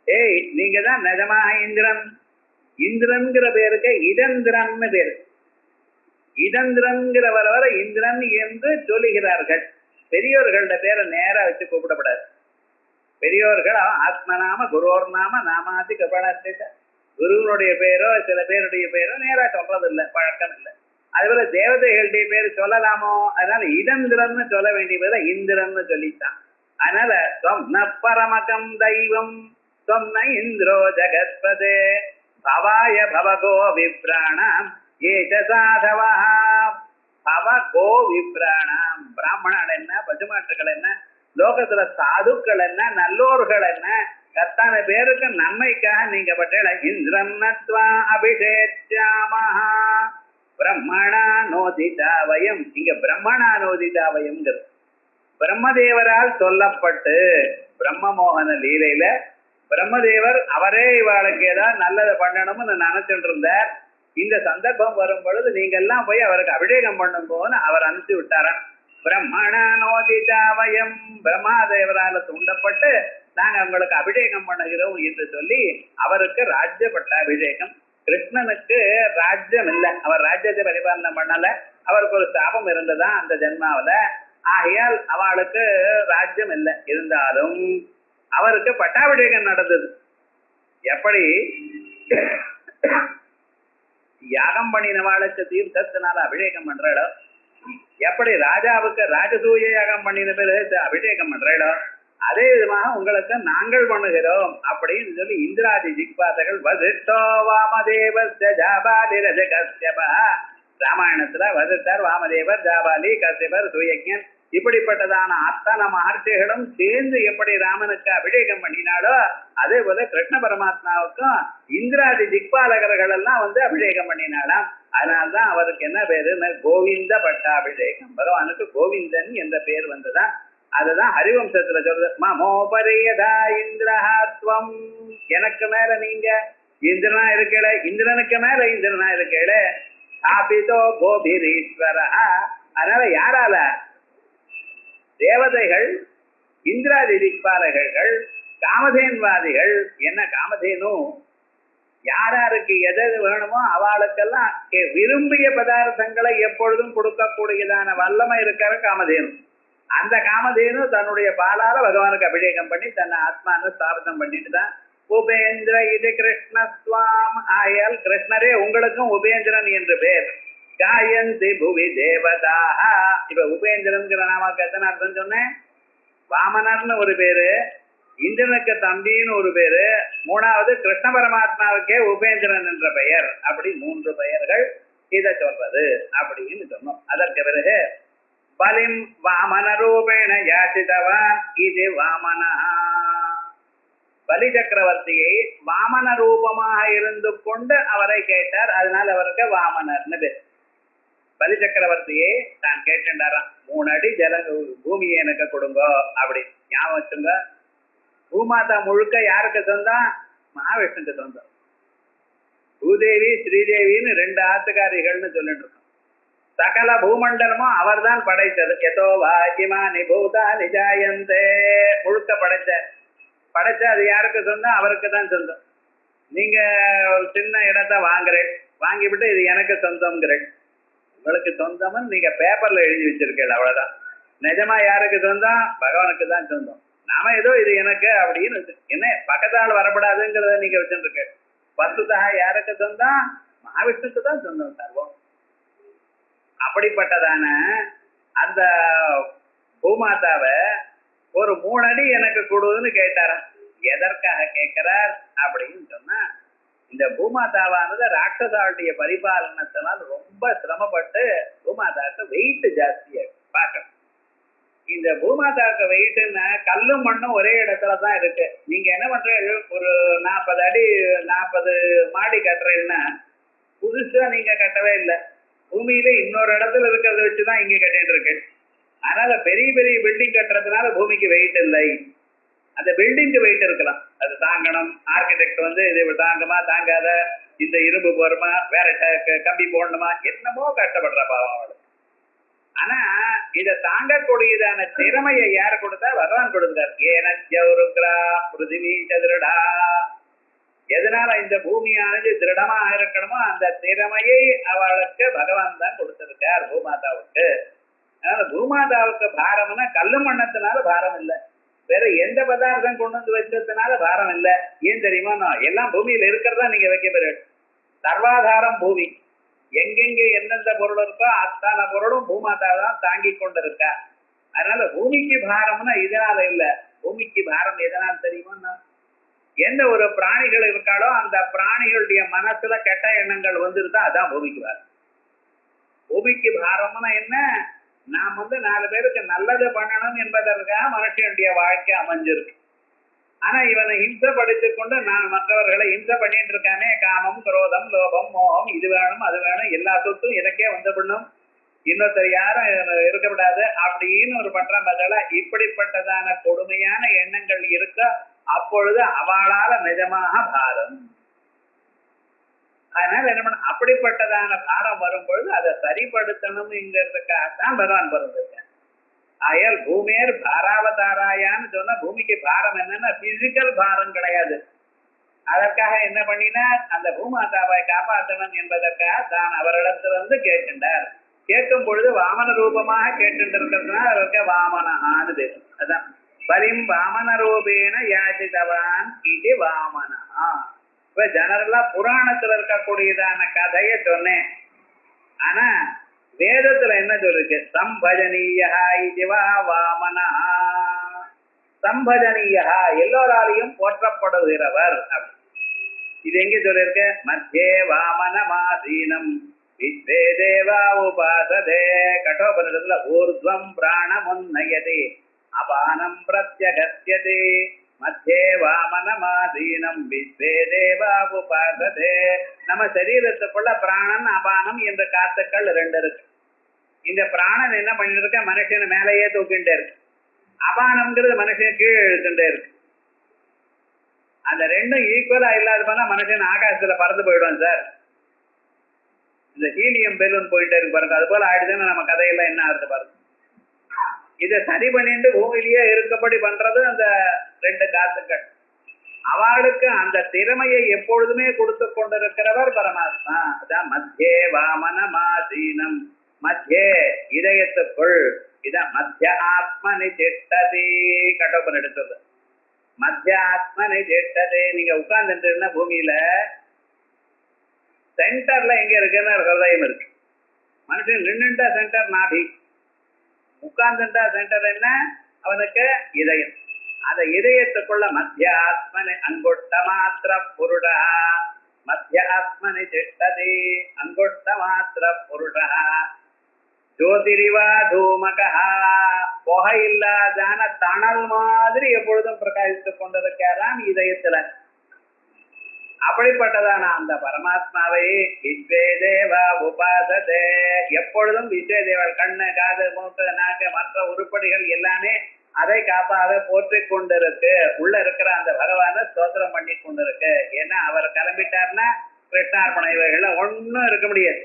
ஏய், நீங்க தான் நிஜமா இந்திரன். இந்திரன்கிற பேருக்கு இடந்திரன்னு பேரு. இடந்திரன்கிற வர இந்திரன் என்று சொல்லுகிறார்கள். பெரியோர்கள பேரை நேரா வச்சு கூப்பிடப்படாது. பெரியோர்கள் ஆத்மநாம குருவோர் நாம நாமாதி கபணத்திட்ட, குருவனுடைய பேரோ சில பேருடைய பேரோ நேரா சொல்றது இல்லை, பழக்கம் இல்லை. அதுபோல தேவதைகளுடைய பேரு சொல்லலாமோ, அதனால இடந்திரன்னு சொல்ல வேண்டிய பேர இந்திரன்னு சொல்லித்தான். அதனால சொன்ன பரமகம் தெய்வம் சொன்ன இந்திரோ ஜகத்பதே பவாய பவகோ விப்ராணாம் ஏக சாதவா பவகோ விப்ராணாம். பிராமணர்கள் என்ன, பசுமாட்டுகள் என்ன, லோகத்துல சாதுக்கள் என்ன, நல்லோர்கள் என்ன, கத்தான பேருக்கு நன்மைக்காக நீங்க பட்டேல இந்திரன்னத்வா அபிஷேச்சாமஹா பிரம்மணா நோதிதாவயம். இங்க பிரம்மணா நோதிதாவயம்ங்கிறது பிரம்மதேவரால் சொல்லப்பட்டு பிரம்ம மோகன லீலையில பிரம்மதேவர் அவரே இவாளுக்கு ஏதாவது நல்லதை பண்ணணும்னு நினைச்சுட்டு இருந்தார். இந்த சந்தர்ப்பம் வரும் பொழுது நீங்க எல்லாம் போய் அவருக்கு அபிஷேகம் பண்ணும் போது அவர் அனுப்பிச்சு விட்டாராம். பிரம்மணா நோதிதாவயம், பிரம்மாதேவரால தூண்டப்பட்டு நாங்க உங்களுக்கு அபிஷேகம் பண்ணுகிறோம் என்று சொல்லி அவருக்கு ராஜ்ய பட்டாபிஷேகம். கிருஷ்ணனுக்கு ராஜ்யம் இல்லை, அவர் ராஜ்யத்தை பரிபாலனை பண்ணல, அவருக்கு ஒரு சாபம் இருந்ததா அந்த ஜென்மாவில. ஆகையால் அவளுக்கு ராஜ்யம் இல்லை. இருந்தாலும் அவருக்கு பட்டாபிஷேகம் நடந்தது. எப்படி யாகம் பண்ணினவாளுக்கு தீர்த்தத்தினால அபிஷேகம் பண்றாளோ, எப்படி ராஜாவுக்கு ராஜசூய யாகம் பண்ணின பிறகு அபிஷேகம் பண்றாளோ, அதே விதமாக உங்களுக்கு நாங்கள் பண்ணுகிறோம் அப்படின்னு சொல்லி இந்திராதி திக்பாதர்கள் வசிஷ்டோ வாமதேவர் ஜாபாலி ரஜ கஸ்யபா, ராமாயணத்துல வசிஷ்டர், வாமதேவர், ஜாபாலி, கஸ்யபர், சுயஜன் இப்படிப்பட்டதான அத்தனை மகர்ஷிகளும் சேர்ந்து எப்படி ராமனுக்கு அபிஷேகம் பண்ணினாலோ அதே போல கிருஷ்ண பரமாத்மாவுக்கும் இந்திராதி திக்பாலகர்கள் எல்லாம் அபிஷேகம் பண்ணினாலாம். அதனால்தான் அவருக்கு என்ன பேரு, கோவிந்த பட்டாபிஷேகம். பகவானுக்கு கோவிந்தன் என்ற பேர் வந்ததான். அதுதான் ஹரிவம்சத்துல சொல்றது. மமோபரியதா இந்திரஹாத்வம், எனக்கு மேல நீங்க இந்திரனா இருக்கல, இந்திரனுக்கு மேல இந்திரனா இருக்கல. ஸ்தாபிதோ கோபிரீஸ்வர, அதனால யாரால தேவதைகள், இந்திராதி திக்பாலகர்கள், காமதேன்வாதிகள். என்ன காமதேனு, யாராருக்கு எது வேணுமோ அவளுக்கெல்லாம் விரும்பிய பதார்த்தங்களை எப்பொழுதும் கொடுக்கக்கூடியதான வல்லமை இருக்கிற காமதேனு. அந்த காமதேனு தன்னுடைய பாலால பகவானுக்கு அபிஷேகம் பண்ணி தன்னை ஆத்மான ஸ்தாபிதம் பண்ணிட்டு தான் உபேந்திர இது கிருஷ்ணஸ்வாம். ஆயால் கிருஷ்ணரே உங்களுக்கும் உபேந்திரன் என்று பேர். காயந்தி புவி தேவதாக. இப்ப உபேந்திரன்கிற நாமக்கு எத்தனை அர்த்தம் சொன்னேன்? வாமனர்னு ஒரு பேரு, இந்திரனுக்கு தம்பின்னு ஒரு பேரு, மூணாவது கிருஷ்ண பரமாத்மாவுக்கே உபேந்திரன் என்ற பெயர். அப்படி 3 பெயர்கள் இதை சொல்றது அப்படின்னு சொன்னோம். அதற்கு பிறகு பலிம் வாமன ரூபேண யாசிதவான் இது வாமனா. பலி சக்கரவர்த்தியை வாமன ரூபமாக இருந்து கொண்டு அவரை கேட்டார். அதனால அவருக்கு வாமனர்னு பேர். பலி சக்கரவர்த்தியை தான் கேட்டாராம், 3 அடி ஜல பூமியை எனக்கு கொடுங்க அப்படி. ஞாபகம் வச்சுங்க, பூமாதா முழுக்க யாருக்கு சொந்தம்? மகாவிஷ்ணுக்கு சொந்தம். பூதேவி ஸ்ரீதேவின்னு 2 ஆத்துக்காரிகள்னு சொல்லிட்டு இருக்கோம். சகல பூமண்டலமும் அவர் தான் படைத்தது. எதோ வாக்கிமானி பூதா நிஜாயந்தே, முழுக்க படைச்ச அது யாருக்கு சொந்தம்? அவருக்கு தான் சொந்தம். நீங்க ஒரு சின்ன இடத்த வாங்குறேன், வாங்கிவிட்டு இது எனக்கு சொந்தம்ங்கிறேன். உங்களுக்கு சொந்தம்னு நீங்க பேப்பர்ல எழுதி வச்சிருக்கீங்க, அவ்வளவுதான். நிஜமா யாருக்கு சொந்தம்? பகவானுக்கு தான் சொந்தம். நாம ஏதோ இது எனக்கு அப்படின்னு என்ன பக்கத்தால் வரப்படாதுங்கிறத நீங்க வச்சுருக்க. வசுதா யாருக்கு சொந்தம்? மகாவிஷ்ணுக்கு தான் சொந்தம் சர்வம். அப்படிப்பட்டதான அந்த பூமாதாவை ஒரு 3 அடி எனக்கு கொடுன்னு கேட்டாராம். எதற்காக கேட்கிறார் அப்படின்னு சொன்னா, இந்த பூமாதாவானது ராட்சசாவுடைய பரிபாலனத்தினால் ரொம்ப சிரமப்பட்டு பூமாதாவுக்கு வெயிட் ஜாஸ்தியா பார்க்கணும். இந்த பூமாதாவுக்கு வெயிட்டுன்னா கல்லும் மண்ணும் ஒரே இடத்துலதான் இருக்கு. நீங்க என்ன பண்றீங்க, ஒரு 40 அடி 40 மாடி கட்டுறீங்கன்னா புதுசா நீங்க கட்டவே இல்லை, பூமியில இன்னொரு இடத்துல இருக்கிறத வச்சுதான் இங்க கட்டிட்டு இருக்கு. அதனால பெரிய பெரிய பில்டிங் கட்டுறதுனால பூமிக்கு வெயிட் இல்லை. அந்த பில்டிங்க்கு வெயிட் இருக்கலாம், அது தாங்கணும். ஆர்கிடெக்ட் இது தாங்குமா தாங்காத, இந்த இரும்பு போருமா, வேற கம்பி போடணுமா, என்னமோ கஷ்டப்படுற பாவம் அவளுக்கு. ஆனா இதை தாங்கக்கூடியதான திறமையை யார் கொடுத்தா? பகவான் கொடுத்தார். ஏனச்சௌருக்ரா பிருத்திவி சதுரடா. எதனால இந்த பூமியானது திருடமா இருக்கணுமோ அந்த திறமையை அவளுக்கு பகவான் தான் கொடுத்திருக்கார் பூமாதாவுக்கு. அதனால பூமாதாவுக்கு பாரம்னா கல்லு மண்ணத்தினால பாரம் இல்லை, வேற எந்த பதார்த்தம் கொண்டு வந்து வச்சதுனால பாரம் இல்லை. ஏன் தெரியுமா? எல்லாம் பூமியில இருக்கிறதா நீங்க வைக்க பெரு. சர்வாதாரம் பூமி. எங்கெங்க எந்தெந்த பொருள் இருக்கோ அத்தனை பொருளும் பூமாதா தான் தாங்கி கொண்டிருக்கா. அதனால பூமிக்கு பாரம்னா இதனால இல்ல. பூமிக்கு பாரம் எதனால தெரியுமா? எந்த ஒரு பிராணிகள் இருக்காளோ அந்த பிராணிகளுடைய மனசுல கெட்ட எண்ணங்கள் வந்துருந்தா அதான் பூமிக்கு பாரம். பூமிக்கு பாரம்னா என்ன? நாம் 4 பேருக்கு நல்லது பண்ணணும் என்பதற்காக மனுஷனுடைய வாழ்க்கை அமைஞ்சிருக்கு. ஆனா இவனை ஹிம்சப்படுத்திக் கொண்டு நான் மற்றவர்களை ஹிம்சை பண்ணிட்டு இருக்கானே, காமம், குரோதம், லோபம், மோகம், இது வேணும் அது வேணும், எல்லா சொத்தும் எனக்கே பண்ணும், இன்னொருத்தர் யாரும் இருக்கக்கூடாது அப்படின்னு ஒரு பண்ற பதில இப்படிப்பட்டதான கொடுமையான எண்ணங்கள் இருக்க அப்பொழுது அவளால நிஜமாக பாரம். அதனால என்ன பண்ண, அப்படிப்பட்டதான பாரம் வரும்பொழுது அதை சரிப்படுத்தணும்ங்கிறதுக்காகத்தான் பகவான் பிறந்திருக்கேன். ஆயால் பூமியர் பாராவதாராயான்னு சொன்னா பூமி பூமிக்கு பாரம் என்னன்னா பிசிக்கல் பாரம் கிடையாது. அதற்காக என்ன பண்ணினார், அந்த பூமாதாவை காப்பாற்றணும் என்பதற்காக தான் அவரிடத்திலிருந்து கேட்கின்றார். கேட்கும் பொழுது வாமன ரூபமாக கேட்டுருக்கிறதுனால அவருக்கு வாமனஹான்னு பேர். அதான் பலிம் வாமன ரூபேன யாசிதவான் இது வாமனஹா. இப்ப ஜெனரலா புராணத்துல இருக்கக்கூடியதான கதையை சொன்னேன். ஆனா வேதத்துல என்ன சொல்லிருக்கு, சம்பஜனீயா இதுவா வாமனஹா. சம்பஜனீயா எல்லோராலையும் போற்றப்படுகிறவர். இது எங்க சொல்லிருக்க, மத்தியே வாமனமாதீனம் விஸ்வே தேவா உபாசதே. கட்டோபனிடத்துல ஊர்த்வம் பிராணமுன்னயதே அபானம் பிரத்யகத்யதே மத்தியே வாமனமாதீனம் விஸ்வே தேவா உபாசதே. நம்ம சரீரத்துக்குள்ள பிராணன் அபானம் என்ற காத்துக்கள் ரெண்டு இருக்கு. இந்த பிராணன் என்ன பண்ணிட்டு இருக்க, மனுஷன் மேலேயே தூக்கிட்டே இருக்கு. அபானம்ங்கிறது மனுஷன் கீழே இழுத்துட்டே இருக்கு. அந்த ரெண்டும் ஈக்குவலா இல்லாத போனா மனுஷன் ஆகாசத்துல பறந்து போயிடுவான் சார். இந்த ஹீலியம் பெலூன் போயிட்டே இருக்கு பாருங்க, அது போல ஆயிடுச்சுன்னா நம்ம கதையெல்லாம் என்ன ஆகுது பாருங்க. இதை சரி பண்ணிட்டு பூமியிலேயே இருக்கப்படி பண்றது அந்த ரெண்டு காத்துக்கள். அவளுக்கு அந்த திறமையை எப்பொழுதுமே கொடுத்து கொண்டிருக்கிறவர் பரமாத்மா. அதான் மத்தியே வாமனமாதீனம், மத்தியே இதயத்துக்குள். இதான் மத்திய ஆத்மனி திட்டதி. கட்டோப்பன் எடுத்தது மத்திய ஆத்மனை ஜெட்டதே. நீங்க உட்கார்ந்துட்டு பூமியில சென்டர்ல எங்க இருக்குன்னு ஹிருதயம் இருக்கு. மனுஷன் நின்றுட்டா சென்டர் நாபி, உட்கார்ந்துட்டா சென்டர் என்ன, அவனுக்கு இதயம். அந்த இதயத்துக்குள்ள மத்திய ஆத்மனை அங்கொட்ட மாத்திர புருடா. மத்திய ஆத்மனை ஜெட்டதே அங்கொட்ட மாத்திர புருடா. ஜோதிரிவா தூமகா, புகை இல்லாதான தணல் மாதிரி எப்பொழுதும் பிரகாசித்துக் கொண்டிருக்கிறான் இதயத்துல. அப்படிப்பட்டதான அந்த பரமாத்மாவை விஸ்வே தேவா உபாசதே. எப்பொழுதும் விஸ்வே தேவர் கண்ணு காது மூக்கு நாக்கு மற்ற உருப்படிகள் எல்லாமே அதை காப்பாக போற்றி கொண்டிருக்கு. உள்ள இருக்கிற அந்த பகவான ஸ்தோத்திரம் பண்ணி கொண்டிருக்கு. ஏன்னா அவர் கிளம்பிட்டார்னா கிருஷ்ணார்பண இவைகள்ல ஒன்னும் இருக்க முடியாது.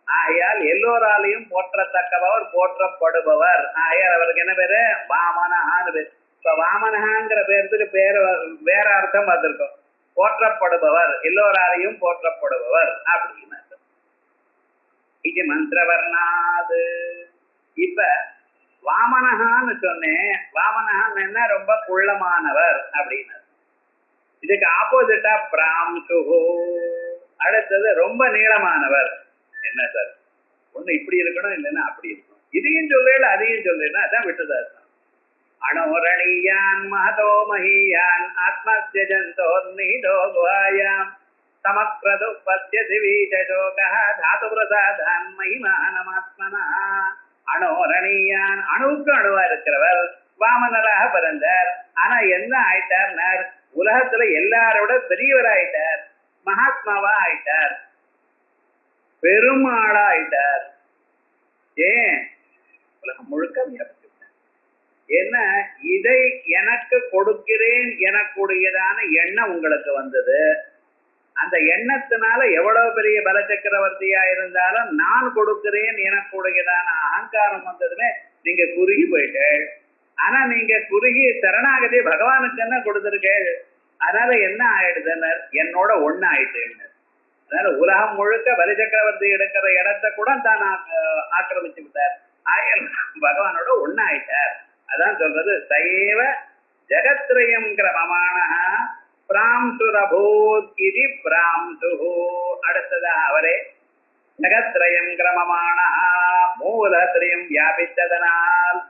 ஆகையால் எல்லோராலையும் போற்றத்தக்கவர், போற்றப்படுபவர். ஆகையால் அவருக்கு என்ன பேரு, வாமனஹான்னு பேரு. இப்ப வாமனஹாங்கிற பேருக்கு பேரு வேற அர்த்தம் பார்த்திருக்கோம். போற்றப்படுபவர், எல்லோராலையும் போற்றப்படுபவர் அப்படின்னு இது மந்திரவர்ணாது. இப்ப வாமனஹான்னு சொன்னேன். வாமனஹான் என்ன, ரொம்ப குள்ளமானவர் அப்படின்னு. இதுக்கு ஆப்போசிட்டா பிராம்சுஹு. அடுத்தது ரொம்ப நீளமானவர். என்ன சார், ஒண்ணு இப்படி இருக்கணும் இல்லைன்னா அப்படி இருக்கணும். இதையும் சொல்லல அதையும் சொல்லல, அதான் விட்டுதார். அணோரணியான் மகதோ மஹீயான் ஆத்மஸ்ய ஜந்தோர்நிஹிதோ குஹாயாம் சமக்ரது பத்யதி வீசசோகஹ தாது பிரசாதான் மகிமானமாத்மனா. அணோரணியான், அணுவுக்கு அணுவா இருக்கிறவர், வாமனராக பிறந்தார். ஆனா என்ன ஆயிட்டார், உலகத்துல எல்லாரோட பெரியவராயிட்டார், மகாத்மாவா ஆயிட்டார், பெருமாளா ஆயிட்டார். ஏன், உலகம் முழுக்க வியாபிச்சிருக்க. ஏன்னா இதை எனக்கு கொடுக்கிறேன் எனக்குடையதான எண்ணம் உங்களுக்கு வந்தது. அந்த எண்ணத்தினால எவ்வளவு பெரிய பல சக்கரவர்த்தியா இருந்தாலும் நான் கொடுக்கிறேன் எனக்குடையதான அகங்காரம் வந்ததுமே நீங்க குறுகி போயிட்டு. ஆனா நீங்க குறுகி சரணாகதி பகவானுக்கு என்ன கொடுத்திருக்கேன். அதனால என்ன ஆயிடுதுன்னு, என்னோட ஒண்ணு ஆயிட்டு. அதனால உலகம் முழுக்க பலி சக்கரவர்த்தி எடுக்கிற இடத்தை கூட தான் ஆக்கிரமிச்சு விட்டார். பகவானோட ஒண்ணு ஆயிட்டார். அதான் சொல்றது, சைவ ஜெகத்ரயம் கிரமமான பிராம்சுரபூத் இது பிராம்சு. அடுத்ததா அவரே ஜெகத்ரயம் கிரமமான மூலத்திரையும் வியாபித்ததனால்.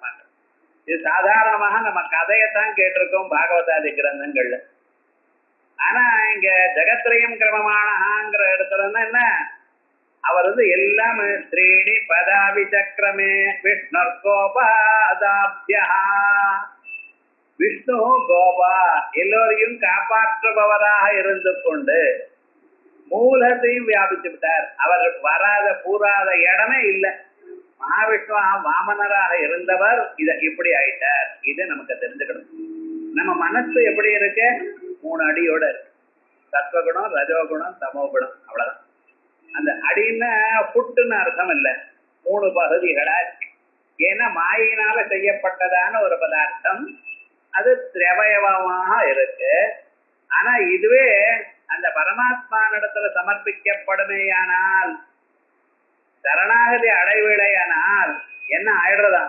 இது சாதாரணமாக நம்ம கதையத்தான் கேட்டிருக்கோம் பாகவதாதி கிரந்தங்கள்ல. ஆனா இங்க ஜெகத்ரயம் கிரமமானங்கிற இடத்துல என்ன, அவர் எல்லாம் ஸ்ரீணி பதாவி சக்கரமே விஷ்ணு கோபாதாப்யா. விஷ்ணு கோபா எல்லோரையும் காப்பாற்றுபவராக இருந்து கொண்டு மூலத்தையும் வியாபிச்சு விட்டார். அவர் வராத கூறாத இடமே இல்லை. மகாவிஷ்ணு வாமனராக இருந்தவர் இத இப்படி ஆயிட்டார். இது நமக்கு தெரிஞ்சுக்கணும். நம்ம மனசு எப்படி இருக்கு, 3 அடியோட இருக்கு. சத்வகுணம், ரஜோகுணம், தமோகுணம், அவ்வளவுதான். அந்த அடின்னா புட்டுன்னு அர்த்தம் இல்லை, 3 பகுதிகளா இருக்கு. ஏன்னா மாயினால செய்யப்பட்டதான ஒரு பதார்த்தம். அது திரவயவமாக இருக்கு. ஆனா இதுவே அந்த பரமாத்மா இடத்துல சமர்ப்பிக்கப்படுமேயானால், சரணாகதி அடைவிலையானால் என்ன ஆயிடுறதா?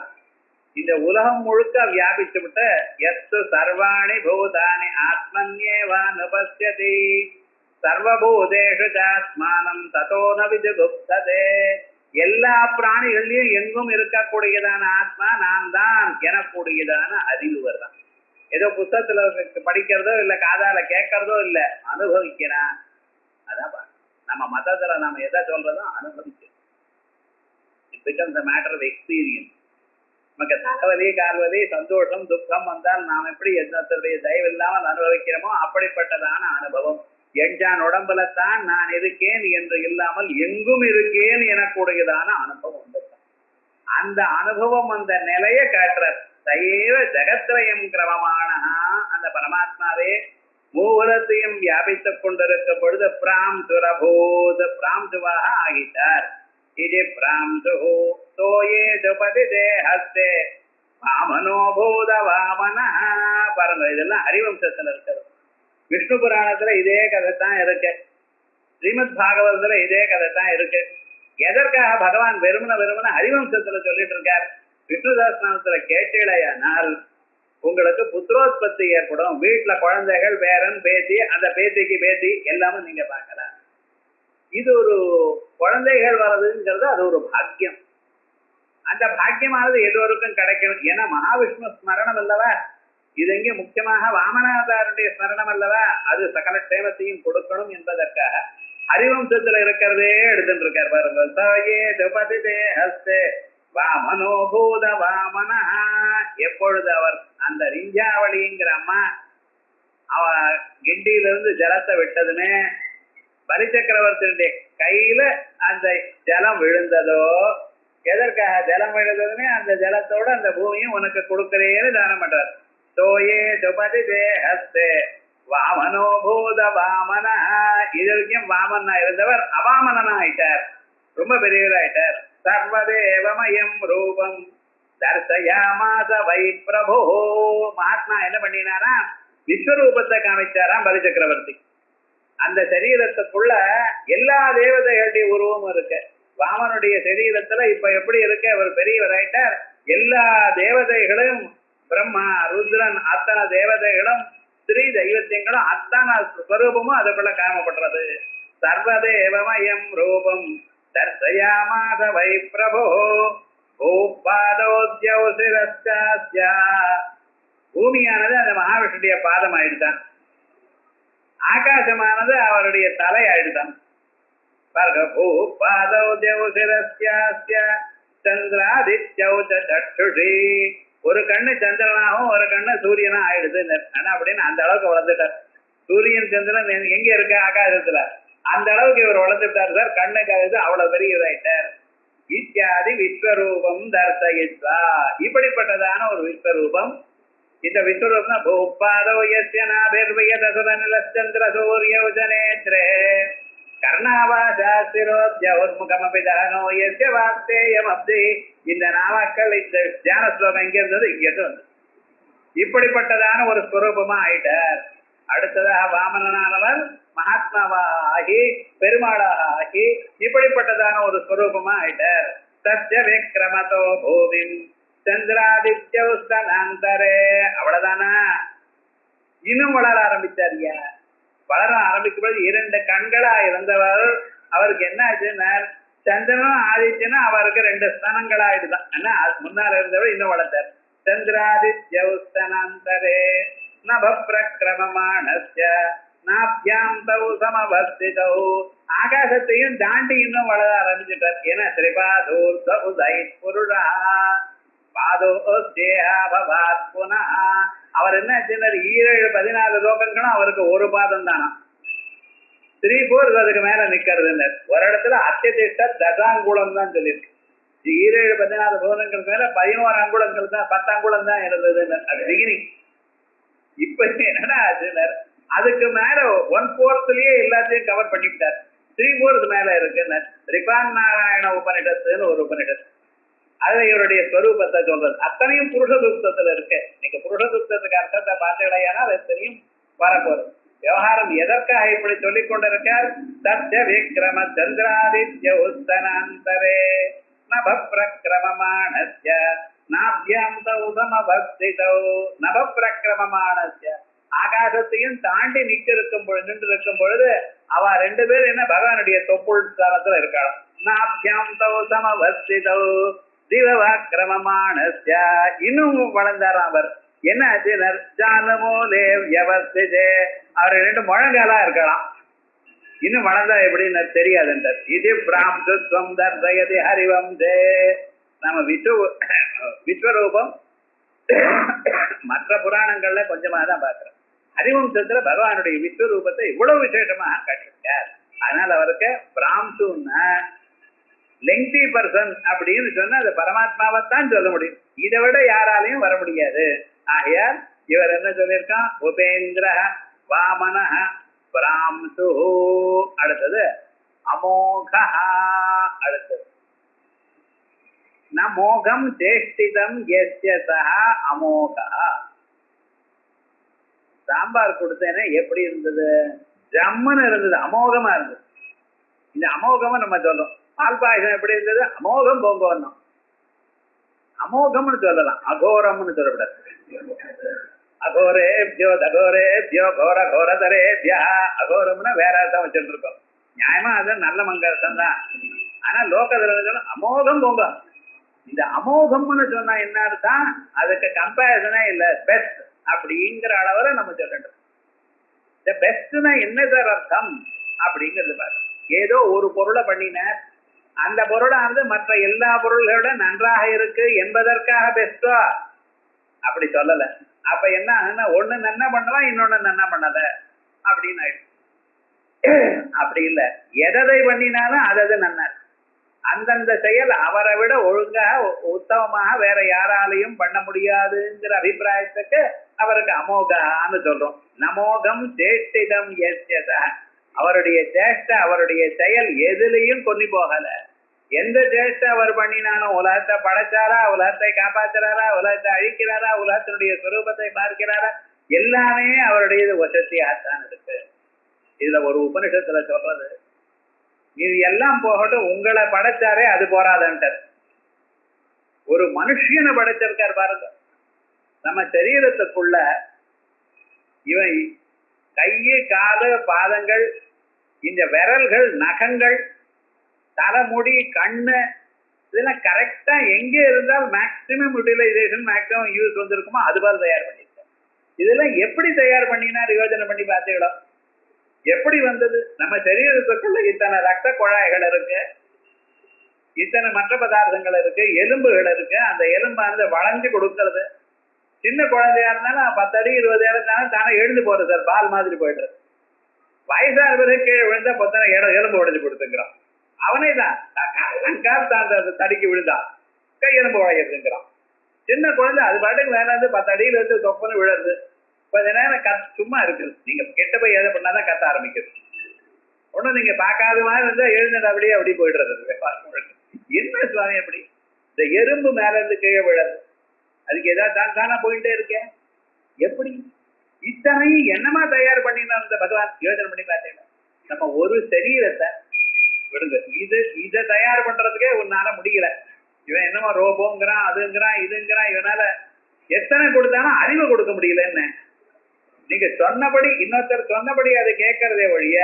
இந்த உலகம் முழுக்க வியாபிச்சு விட்டு எஸ்து சர்வாணி பூதானி ஆத்மன்யேவானுபஸ்யதி சர்வபூதேஷு ஆத்மானம் ததோ ந விஜுகுப்ததே. எல்லா பிராணிகள்லயும் எங்கும் இருக்கக்கூடியதான ஆத்மா நான் தான் எனக்கூடியதான அறிவு வருதான். ஏதோ புத்தகத்துல படிக்கிறதோ இல்ல காதால கேட்கறதோ இல்ல, அனுபவிக்கிறான். அதான் நம்ம மதத்துல நாம எதை சொல்றதோ அனுபவிக்கிறோம். It becomes a matter of experience. நமக்கு தலைவலி கால்வலி சந்தோஷம் துக்கம் வந்தால் நாம் எப்படி என்னத்துடைய தயவு இல்லாமல் அனுபவிக்கிறோமோ அப்படிப்பட்டதான அனுபவம். எஞ்சான் உடம்புல தான் நான் இருக்கேன் என்று இல்லாமல் எங்கும் இருக்கேன் எனக்கூடியதான அனுபவம் உண்டு. அந்த அனுபவம் அந்த நிலையை காட்டுறார். தயேவ ஜகத்ரயம் கிரமமான அந்த பரமாத்மாவே மூலத்தையும் வியாபித்துக் கொண்டிருக்க பொழுது பிராம்சுரபூத பிராம்சுவாக ஆகிட்டார். இது பிராம்சு தோயே துபதி தேஹஸ்தே வாமனோ பூத வாமன. பாருங்க, இதெல்லாம் ஹரிவம்சத்துல இருக்கிறது. விஷ்ணு புராணத்துல இதே கதை தான் இருக்கு. ஸ்ரீமத் பாகவதத்துல இதே கதை தான் இருக்கு. எதற்காக பகவான் வெறுமன ஹரிவம்சத்துல சொல்லிட்டு இருக்கார்? விஷ்ணு சஹஸ்ரநாமத்துல கேட்டீழையானால் உங்களுக்கு புத்திரோத்பத்தி ஏற்படும். வீட்டுல குழந்தைகள், பேரன், பேத்தி, அந்த பேத்திக்கு பேத்தி எல்லாமே நீங்க பார்க்கலாம். இது ஒரு குழந்தைகள் வர்றதுங்கிறது அது ஒரு பாக்கியம். அந்த பாக்கியமானது எல்லோருக்கும் கிடைக்கணும். ஏன்னா மகாவிஷ்ணு ஸ்மரணம் அல்லவா இது. இங்கே முக்கியமாக வாமனாதாருடைய ஸ்மரணம் அல்லவா, அது சகல சேவத்தையும் கொடுக்கணும் என்பதற்காக ஹரிவம்சத்துல இருக்கிறதே எடுத்துட்டு இருக்கார். பாருங்க, சயே துபதி தேஹஸ்தே வாமனோ பூத வாமன. எப்பொழுது அவர் அந்த ரிஞ்சாவளிங்கிற அம்மா அவ கிண்டியிலிருந்து ஜலத்தை விட்டதுமே பலி சக்கரவர்த்தியுடைய கையில அந்த ஜலம் விழுந்ததோ, எதற்காக ஜலம் விழுந்ததுமே அந்த ஜலத்தோட அந்த பூமியும் உனக்கு கொடுக்கிறேன்னு தானம் பண்றார். தோயே துபதி தேஹஸ்தே வாமனோ பூத வாமன. இது வரைக்கும் வாமனா இருந்தவர் அவாமனா ஆயிட்டார், ரொம்ப பெரியவராயிட்டார். சர்வதேவமயம் ரூபம் தர்சயாமாச வை பிரபோ. மகாத்மா என்ன பண்ணினாரா, விஸ்வரூபத்தை காமிச்சாராம் பலி சக்கரவர்த்தி. அந்த சரீரத்துக்குள்ள எல்லா தேவதைகளுடைய உருவமும் இருக்கு. வாமனுடைய சரீரத்துல இப்ப எப்படி இருக்கு, அவர் பெரியவராயிட்டார். எல்லா தேவதைகளும் பிரம்மா ருத்ரன் அத்தனை தேவதைகளும் ஸ்ரீ தெய்வத்தியங்களும் அத்தனை ஸ்வரூபமும் அதுக்குள்ள காமப்படுறது. சர்வதேவமயம் ரூபம் தர்சயாமாச வை பிரபோ பூபாதோத்யௌ சிரஸ்ய. பூமியானது அந்த மகாவிஷ்ணுடைய பாதம் ஆயிடுதான். ஆகாசமானது அவருடைய தலை ஆயிடுதான். பாருங்க, பூபாதோத்யௌ சிரஸ்ய சந்திராதித்யௌ சற்றுஷி. ஒரு கண்ணு சந்திரனாகவும் ஒரு கண்ணு சூரியனா ஆயிடுது. ஆனா அப்படின்னு அந்த அளவுக்கு வளர்ந்துட்டார். சூரியன் சந்திரன் எங்க இருக்க ஆகாசத்துல, அந்த அளவுக்கு இவர் வளர்ந்துட்டார் சார். கண்ணு காது அவ்வளவு பெரிய இதாயிட்டார். இத்தியாதி விஸ்வரூபம் தர்சயித்வா. இப்படிப்பட்டதான ஒரு விஸ்வரூபம். இந்த விஸ்வரூபம் பூபாதோ யஸ்ய நாபிர்வயதசுரநிலச்சந்திர சூரியௌஜநேத்ரே கர்ணாவாசாஸ்திரோத்யௌர்முகமபி தஹனோ யஸ்ய வாஸ்தேயமப்தி. இந்த நாமக்கள் இந்த தியான ஸ்லோகம் எங்க இருந்தது, இங்க இருந்து. இப்படிப்பட்டதான ஒரு ஸ்வரூபமா ஆயிட்டார். அடுத்ததாக வாமனனானவர் மகாத்மாவாகி பெருமாளாக ஆகி இப்படிப்பட்டதான ஒரு ஸ்வரூபமா ஆயிட்டார். சத்ய விக்ரமதோ பூமிம் சந்திராதித்யௌஸ்தனாந்தரே. அவ்வளவுதானா? இன்னும் வளர ஆரம்பிச்சாரியா. வளர ஆரம்பிக்கும் போது 2 கண்களா இருந்தவர் அவருக்கு என்ன ஆச்சுன்னா, சந்திரனும் ஆதித்யனும் அவருக்கு 2 ஸ்தானங்களா ஆயிடுதான். ஆனா முன்னால இருந்தவர் இன்னும் வளர்த்தார். சந்திராதித்யௌஸ்தனாந்தரே நப பிரக்ரமமானஸ்ய நாப்யாம் தௌ சமவஸ்திதௌ. ஆகாசத்தையும் தாண்டி இன்னும் வளர ஆரம்பிச்சுட்டார். ஏன்னா ஸ்ரீபாதூர்த உதய புருஷா பாதோஸ்தேஹ பவாத் புனः. அவர் என்ன ஆச்சுன்னார், 14 லோகங்களும் அவருக்கு ஒரு பாதம் தானா. 3/4 அதுக்கு மேல நிக்கிறது. ஒரு இடத்துல அத்தியதிஷ்ட தசாங்குளம் தான் சொல்லியிருக்கு. 14 லோகங்கள் மேல 11 அங்குலங்கள் தான், 10 அங்குலம் தான் இருந்தது. அது பிகினிங். இப்ப என்னன்னா ஆச்சுன்னார், அதுக்கு மேல 1/4 எல்லாத்தையும் கவர் பண்ணிவிட்டார். 3/4 மேல இருக்குன்னு ரிபான் நாராயண உபனிடத்துன்னு ஒரு உபனிடத்து. அதுல இவருடைய ஸ்வரூபத்தை சொல்றது அத்தனையும் புருஷ சூக்தத்துல இருக்கு. நீங்க புருஷ சூக்தத்துக்கு அர்த்தத்தை பார்த்தீங்கன்னா அது தெரியும் வரப்போகுது. விவகாரம் எதற்காக இப்படி சொல்லிக் கொண்டிருக்கார்? சத்ய விக்ரம சந்திராதித்ய உத்தனாந்தரே நப பிரக்கிரமமானஸ்ய நாப்யாம் தௌ சமவஸ்திதௌ. நப பிரக்கிரமமானஸ்ய ஆகாசத்தையும் தாண்டி நின்று இருக்கும் பொழுது அவ ரெண்டு பேரும் என்ன பகவானுடைய தொப்புள் ஸ்தானத்துல இருக்காளாம். நாப்யாம் தௌ சமவஸ்திதௌ திவவாக்கிரமமானஸ்ய இன்னும் வளர்ந்தாராம் அவர். என்ன ஆச்சுனர்? ஜானமூலே வியவஸ்திதே அவர் ரெண்டு முழங்காலா இருக்கலாம். இன்னும் வளர்ந்தா எப்படின்னு தெரியாதுன்றார். இது பிராம்சுத்வம் தர்சயதி ஹரிவம்சே. நம்ம விஸ்வரூபம் மற்ற புராணங்கள்ல கொஞ்சமா தான் பார்க்கிறோம். ஹரிவம்சத்துல பகவானுடைய விஸ்வரூபத்தை இவ்வளவு விசேஷமா கட்டிருக்கார். அதனால அவருக்கு பிராம்சுன்னா லெங்தி பர்சன் அப்படின்னு சொன்னா அது பரமாத்மாவைத்தான் சொல்ல முடியும். இதை விட யாராலையும் வர முடியாது. ஆகையால் இவர் என்ன சொல்லியிருக்கான்? உபேந்திர வாமன பிராம்சு. அடுத்தது அமோக. அடுத்தது நமோகம் சேஷ்டிதம் எஸ்ய சஹ அமோக. சாம்பார் கொடுத்தேனே எப்படி இருந்தது? ஜம்முன்னு இருந்தது, அமோகமா இருந்தது. இந்த அமோகமா நம்ம சொல்றோம். பால் பாயசம் எப்படி இருந்தது? அமோகம் போங்கணும். அமோகம்னு சொல்லலாம், அகோரம்னு சொல்லக்கூடாது. அகோரேபியோ தகோரேபியோ கோர கோரதரேபியா. அகோரம்னா வேற அர்த்தம் வச்சுட்டு இருக்கோம். நியாயமா அது நல்ல மங்கர்த்தம் தான். ஆனா லோகத்துல அமோகம் போங்க. இந்த அமோகம்னு சொன்னா என்ன அர்த்தம்? அதுக்கு கம்பேரிசனே இல்ல, பெஸ்ட் அப்படிங்கிற அளவுல நம்ம சொல்லணும். இந்த பெஸ்ட்னா என்ன சார் அர்த்தம் அப்படிங்கிறது பாரு. ஏதோ ஒரு பொருளை பண்ணினார், அந்த பொருளானது மற்ற எல்லா பொருள்களோட நன்றாக இருக்கு என்பதற்காக பெஸ்டா அப்படி சொல்லல. அப்ப என்ன ஆகுன்னா ஒண்ணு நன்னா பண்ணலாம், இன்னொன்னு நன்னா பண்ணல அப்படின்னு ஆயிடுச்சு. அப்படி இல்ல, எதை பண்ணினாலும் அது நன்னா. அந்தந்த செயல் அவரை விட ஒழுங்காக உத்தமமாக வேற யாராலையும் பண்ண முடியாதுங்கிற அபிப்பிராயத்துக்கு அவருக்கு அமோகான்னு சொல்றோம். நமோகம் சேஷ்டிதம் எஸ்யத. அவருடைய சேஷ்ட அவருடைய செயல் எதுலையும் கொண்டு போகல. எந்த சேஷ்ட அவர் பண்ணினாலும் உலகத்தை படைச்சாரா, உலகத்தை காப்பாற்றுறாரா, உலகத்தை அழிக்கிறாரா, உலகத்தினுடைய சுரூபத்தை பார்க்கிறாரா, எல்லாமே அவருடைய வசதியாகத்தான் இருக்கு. இதுல ஒரு உபனிஷத்துல சொல்றது, இது எல்லாம் போகட்டும், உங்களை படைச்சாரே அது போராதன்ட்டார். ஒரு மனுஷனை படைச்சிருக்கார் பாருங்க. நம்ம சரீரத்துக்குள்ள இவன் கையு காலு பாதங்கள், இந்த விரல்கள், நகங்கள், தலைமுடி, கண்ணு, இதெல்லாம் கரெக்டா எங்கே இருந்தால் மேக்சிமம் யூட்டிலைசேஷன் மேக்சிமம் யூஸ் வந்திருக்குமோ அது போல தயார் பண்ணிருக்கார். இதெல்லாம் எப்படி தயார் பண்ணினார் யோஜனை பண்ணி பார்த்தீங்களோ? எப்படி வந்தது? நம்ம சரீரத்துக்குள்ள இத்தனை ரத்த குழாய்கள் இருக்கு, இத்தனை மற்ற பதார்த்தங்கள் இருக்கு, எலும்புகள் இருக்கு. அந்த எலும்பானது வளைஞ்சு கொடுக்கறது. சின்ன குழந்தையா இருந்தாலும் 10 அடி 20 அடி இருந்தாலும் தானே எழுந்து போறது சார், பால் மாதிரி போயிடுறது. வயசான பிறகு விழுந்தா பொத்தனை எலும்பு உடைஞ்சு கொடுத்துங்கிறான். அவனே தான் அந்த தடிக்கு விழுந்தான், கை எலும்பு உடைக்கிறதுங்கிறான். சின்ன குழந்தை அது பாட்டுக்கு மேல இருந்து 10 அடியில இருந்து தொப்பன்னு விழுறது. கொஞ்ச நேரம் சும்மா இருக்குது. நீங்க கெட்ட போய் எதை பண்ணாதான் கத்த ஆரம்பிக்குது. ஒன்னும் நீங்க பார்க்காத மாதிரி இருந்தா எழுந்தது அப்படியே அப்படி போயிடுறது. என்ன சுவாமி அப்படி? இந்த எறும்பு மேல இருந்து கீழே விழது, அதுக்கு ஏதாவது தானா போயிட்டே இருக்கேன். எப்படி இத்தனையும் என்னமா தயார் பண்ணினா அந்த பகவான் யோசனை பண்ணி பார்த்தேன். நம்ம ஒரு சரீரத்தை விடுங்க, இதை தயார் பண்றதுக்கே உன்னால முடியல. இவன் என்னமோ ரோபோங்கிறான், அதுங்கிறான், இதுங்கிறான். இவனால எத்தனை கொடுத்தாலும் அறிவை கொடுக்க முடியல. என்ன நீங்க சொன்னபடி இன்னொருத்தர் சொன்னபடி அதை கேட்கறதே ஒழிய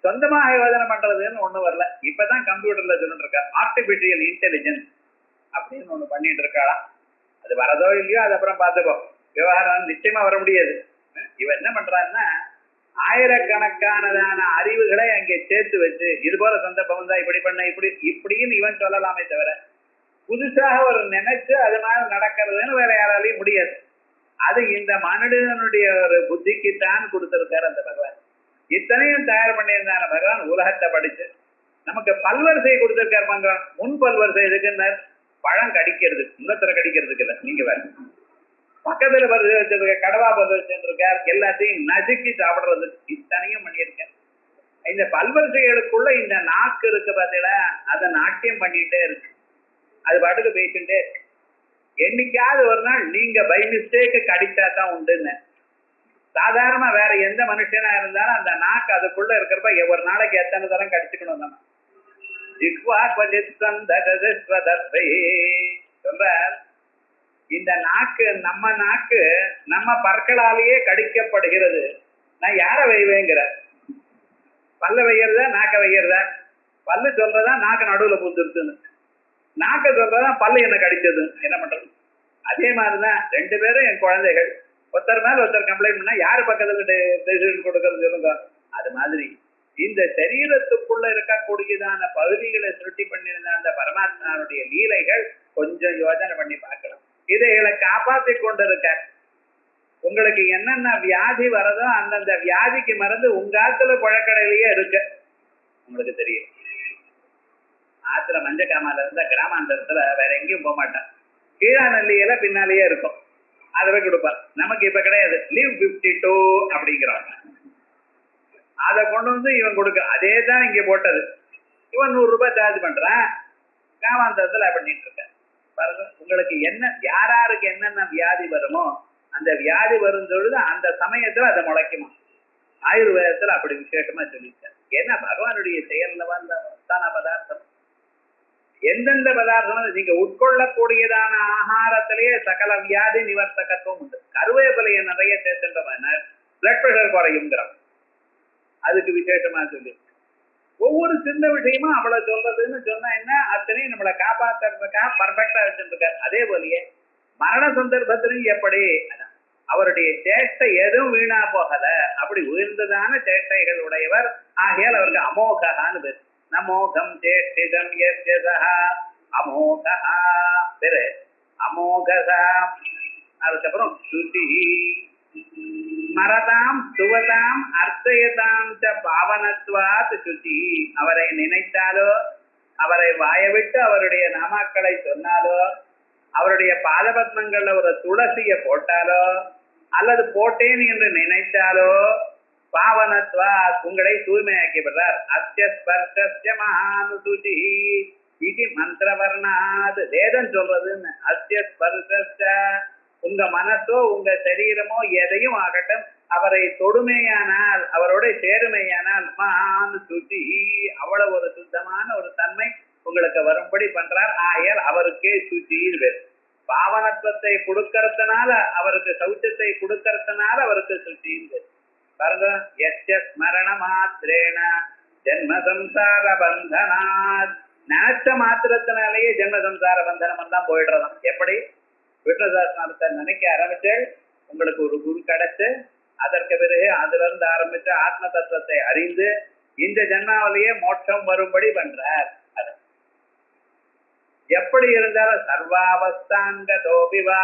சொந்தமாக யோஜனை பண்றதுன்னு ஒண்ணு வரல. இப்பதான் கம்ப்யூட்டர்ல சொல்லிட்டு இருக்கா ஆர்டிபிஷியல் இன்டெலிஜென்ஸ் அப்படின்னு ஒண்ணு பண்ணிட்டு இருக்காளாம். அது வரதோ இல்லையோ அது அப்புறம் பார்த்துக்கோ. விவகாரம் நிச்சயமா வர முடியாது. இவன் என்ன பண்றான்னா ஆயிரக்கணக்கானதான அறிவுகளை அங்கே சேர்த்து வச்சு இது போல சந்தர்ப்பம் தான் இப்படி பண்ண இப்படின்னு இவன் சொல்லலாமே தவிர புதுசாக ஒரு நினைச்சு அது மாதிரி நடக்கிறதுன்னு வேற யாராலையும் முடியாது. அது இந்த மனிதனுடைய ஒரு புத்திக்குத்தான் கொடுத்திருக்காரு அந்த பகவான். இத்தனையும் தயார் பண்ணியிருந்தான பகவான் உலகத்தை படிச்சு நமக்கு பல்வரிசை கொடுத்திருக்காரு. பண்றான் முன் பல்வரிசை எதுக்குன்னு பழம் கடிக்கிறது, இன்னொருத்தர கடிக்கிறதுக்கு இல்லை. நீங்க வேற பக்கத்துல பரிசை வச்சிருக்க, கடவா பரிசை வச்சிருக்கார், எல்லாத்தையும் நசுக்கி சாப்பிடுறது, இத்தனையும் பண்ணியிருக்கேன். இந்த பல்வரிசைகளுக்குள்ள இந்த நாக்கு இருக்கு பார்த்தீங்களா, அதை நாட்டியம் பண்ணிட்டே இருக்கு. அது பாட்டுக்கு பேசிட்டே இருக்கு. என்னைக்காவது ஒரு நாள் நீங்க பை மிஸ்டேக்கு கடிச்சா தான் உண்டுன்னு. சாதாரணமா வேற எந்த மனுஷனா இருந்தாலும் அந்த நாக்கு அதுக்குள்ள இருக்கிறப்ப ஒரு நாளைக்கு எத்தனை தரம் கடிச்சுக்கணும் நம்ம. சொல்ற இந்த நாக்கு நம்ம பற்களாலேயே கடிக்கப்படுகிறது. நான் யார வைவேங்கிற? பல்ல வைக்கிறதா நாக்க வைக்கிறதா? பல்லு சொல்றதா நாக்கு நடுவுல பூத்துருச்சுன்னு, நாக்க சொல்றதா பல்லு என்ன கடிச்சது, என்ன பண்றது? அதே மாதிரிதான் ரெண்டு பேரும் என் குழந்தைகள். ஒருத்தர் மேல ஒருத்தர் கம்ப்ளைண்ட் பண்ணா யாரு பக்கத்துல டெசிஷன் கொடுக்கறது சொல்லுங்க. அது மாதிரி இந்த சரீரத்துக்குள்ள இருக்கக்கூடியதான பகுதிகளை சுருட்டி பண்ணிருந்த அந்த பரமாத்மாவுடைய லீலைகள் கொஞ்சம் யோசனை பண்ணி பார்க்கலாம். இதைகளை காப்பாற்றி கொண்டிருக்க உங்களுக்கு என்னென்ன வியாதி வரதோ அந்தந்த வியாதிக்கு மருந்து உங்க ஆத்துல பழக்கடையிலேயே இருக்கு. உங்களுக்கு தெரியும், ஆத்துல மஞ்சக்காமால இருந்தா கிராமாந்தரத்துல வேற எங்கேயும் போக மாட்டான். கீழா நல்லியில பின்னாலேயே இருக்கும், அதை கொடுப்பார். நமக்கு இப்ப கிடையாது, லீவ் 52 அப்படிங்கிறான். அதை கொண்டு வந்து இவன் கொடுக்க, அதே தான் இங்க போட்டது. இவன் 100 ரூபாய் சார்ஜ் பண்றான், கிராமாந்தரத்துல பண்ணிட்டு இருக்க பாருங்க. உங்களுக்கு என்ன யாராருக்கு என்னென்ன வியாதி வருமோ அந்த வியாதி வரும் பொழுது அந்த சமயத்துல அதை முளைக்குமா. ஆயுர்வேதத்துல அப்படி விசேஷமா சொல்லியிருக்காரு. ஏன்னா பகவானுடைய செயல்ல வந்த பதார்த்தம் எந்தெந்த பதார்த்தம் நீங்க உட்கொள்ளக்கூடியதான ஆகாரத்திலேயே சகல வியாதி நிவர்த்தகத்துவம் உண்டு. கருவேப்பிலையை நிறைய சேர்த்துட்டோம்னா பிளட் பிரஷர் குறையுங்கிறோம். அதுக்கு விசேஷமா சொல்லி ஒவ்வொரு சின்ன விஷயமும் அவ்வளவு சொல்றதுன்னு சொன்னா என்ன, அத்தனையும் நம்மளை காப்பாற்றுறதுக்காக பர்ஃபெக்டா வச்சிருக்காரு. அதே போலயே மரண சந்தர்ப்பத்திலையும் எப்படி அவருடைய சேஷ்டை எதுவும் வீணா போகல, அப்படி உயர்ந்ததான சேஷ்டைகள் உடையவர். ஆகையால் அவருக்கு அமோகான்னு பேர். நமோகம் சேஷ்டிதம் யஸ்யதா அமோகா பேரு அமோகதா. அதுக்கப்புறம் சுதி மரதாம் சுவதாம் அர்த்தயதாம் ச பாவனத்வாத் சுதி. அவரை நினைத்தாலோ, அவரை வாயவிட்டு அவருடைய நாமாக்களை சொன்னாலோ, அவருடைய பாதபத்மங்கள்ல ஒரு துளசிய போட்டாலோ அல்லது போட்டேன் என்று நினைத்தாலோ பாவனத்வா உங்களை தூய்மையாக்கி விடுறார். அஸ்ய மகானுசுதி இது மந்திரவர்ணாது வேதம் சொல்றதுன்னு. அஸ்ய உங்க மனசோ உங்க சரீரமோ எதையும் ஆகட்டும், அவரை தொடுமையானால் அவரோட சேருமையானால் மகானுசுதி அவ்வளவு ஒரு சுத்தமான ஒரு தன்மை உங்களுக்கு வரும்படி பண்றார். ஆகையால் அவருக்கே சுச்சியில் வேறு. பாவனத்துவத்தை கொடுக்கறதுனால, அவருக்கு சௌச்சத்தை கொடுக்கறதுனால அவருக்கு சுச்சியில் வேறு. பாருங்க, ஸ்மரண மாத்திரேன ஜென்ம சம்சார பந்தனாத். நினைச்ச மாத்திரத்தினாலேயே ஜென்ம சம்சார பந்தனம் தான் போயிடுறதாம். எப்படி விஷ்ணு சஹஸ்ரநாமத்தை நினைக்க ஆரம்பிச்சு உங்களுக்கு ஒரு குரு கிடைச்சு, அதற்கு பிறகு அதுல இருந்து ஆரம்பிச்சு ஆத்ம தத்துவத்தை அறிந்து இந்த ஜென்மாவிலேயே மோட்சம் வரும்படி பண்றார். எப்படி இருந்தாலும் சர்வாவஸ்தாங்கதோபிவா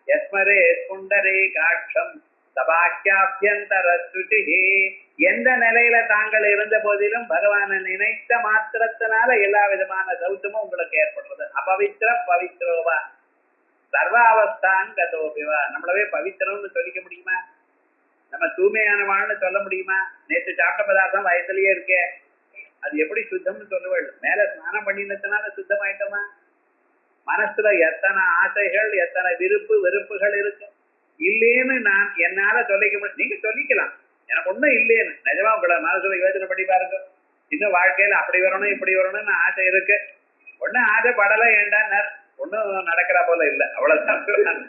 யஸ்மரே குண்டரே காட்சம் சபாக்கியாபியந்தர சுதி. எந்த நிலையில தாங்கள் இருந்த போதிலும் பகவானை நினைத்த மாத்திரத்தினால எல்லா விதமான சௌச்சமும் உங்களுக்கு ஏற்படுறது. அபவித்திர பவித்ரோவா சர்வாவஸ்தாங்கதோபிவா. நம்மளவே பவித்திரம்னு சொல்லிக்க முடியுமா? நம்ம தூய்மையானவான்னு சொல்ல முடியுமா? நேற்று சாப்பிட்ட பதார்த்தம் வயசுலயே இருக்கே, அது எப்படி சுத்தம்னு சொல்லுவாள்? மேல ஸ்நானம் பண்ணினதுனால சுத்தமாயிட்டோமா? மனசுல எத்தனை ஆசைகள் எத்தனை விருப்பு வெறுப்புகள் இருக்கு இல்லேன்னு நான் என்னால சொல்லிக்க முடியும். நீங்க சொல்லிக்கலாம் எனக்கு ஒண்ணும் இல்லேன்னு. நிஜமா உங்களை மனசுல யோசனை பண்ணி பாருங்க. இன்னும் வாழ்க்கையில அப்படி வரணும் இப்படி வரணும்னு ஆசை இருக்கு. ஒன்னும் ஆசைப்படல ஏண்டான்னு ஒன்னும் நடக்கிற போல இல்லை, அவ்வளவுதான்.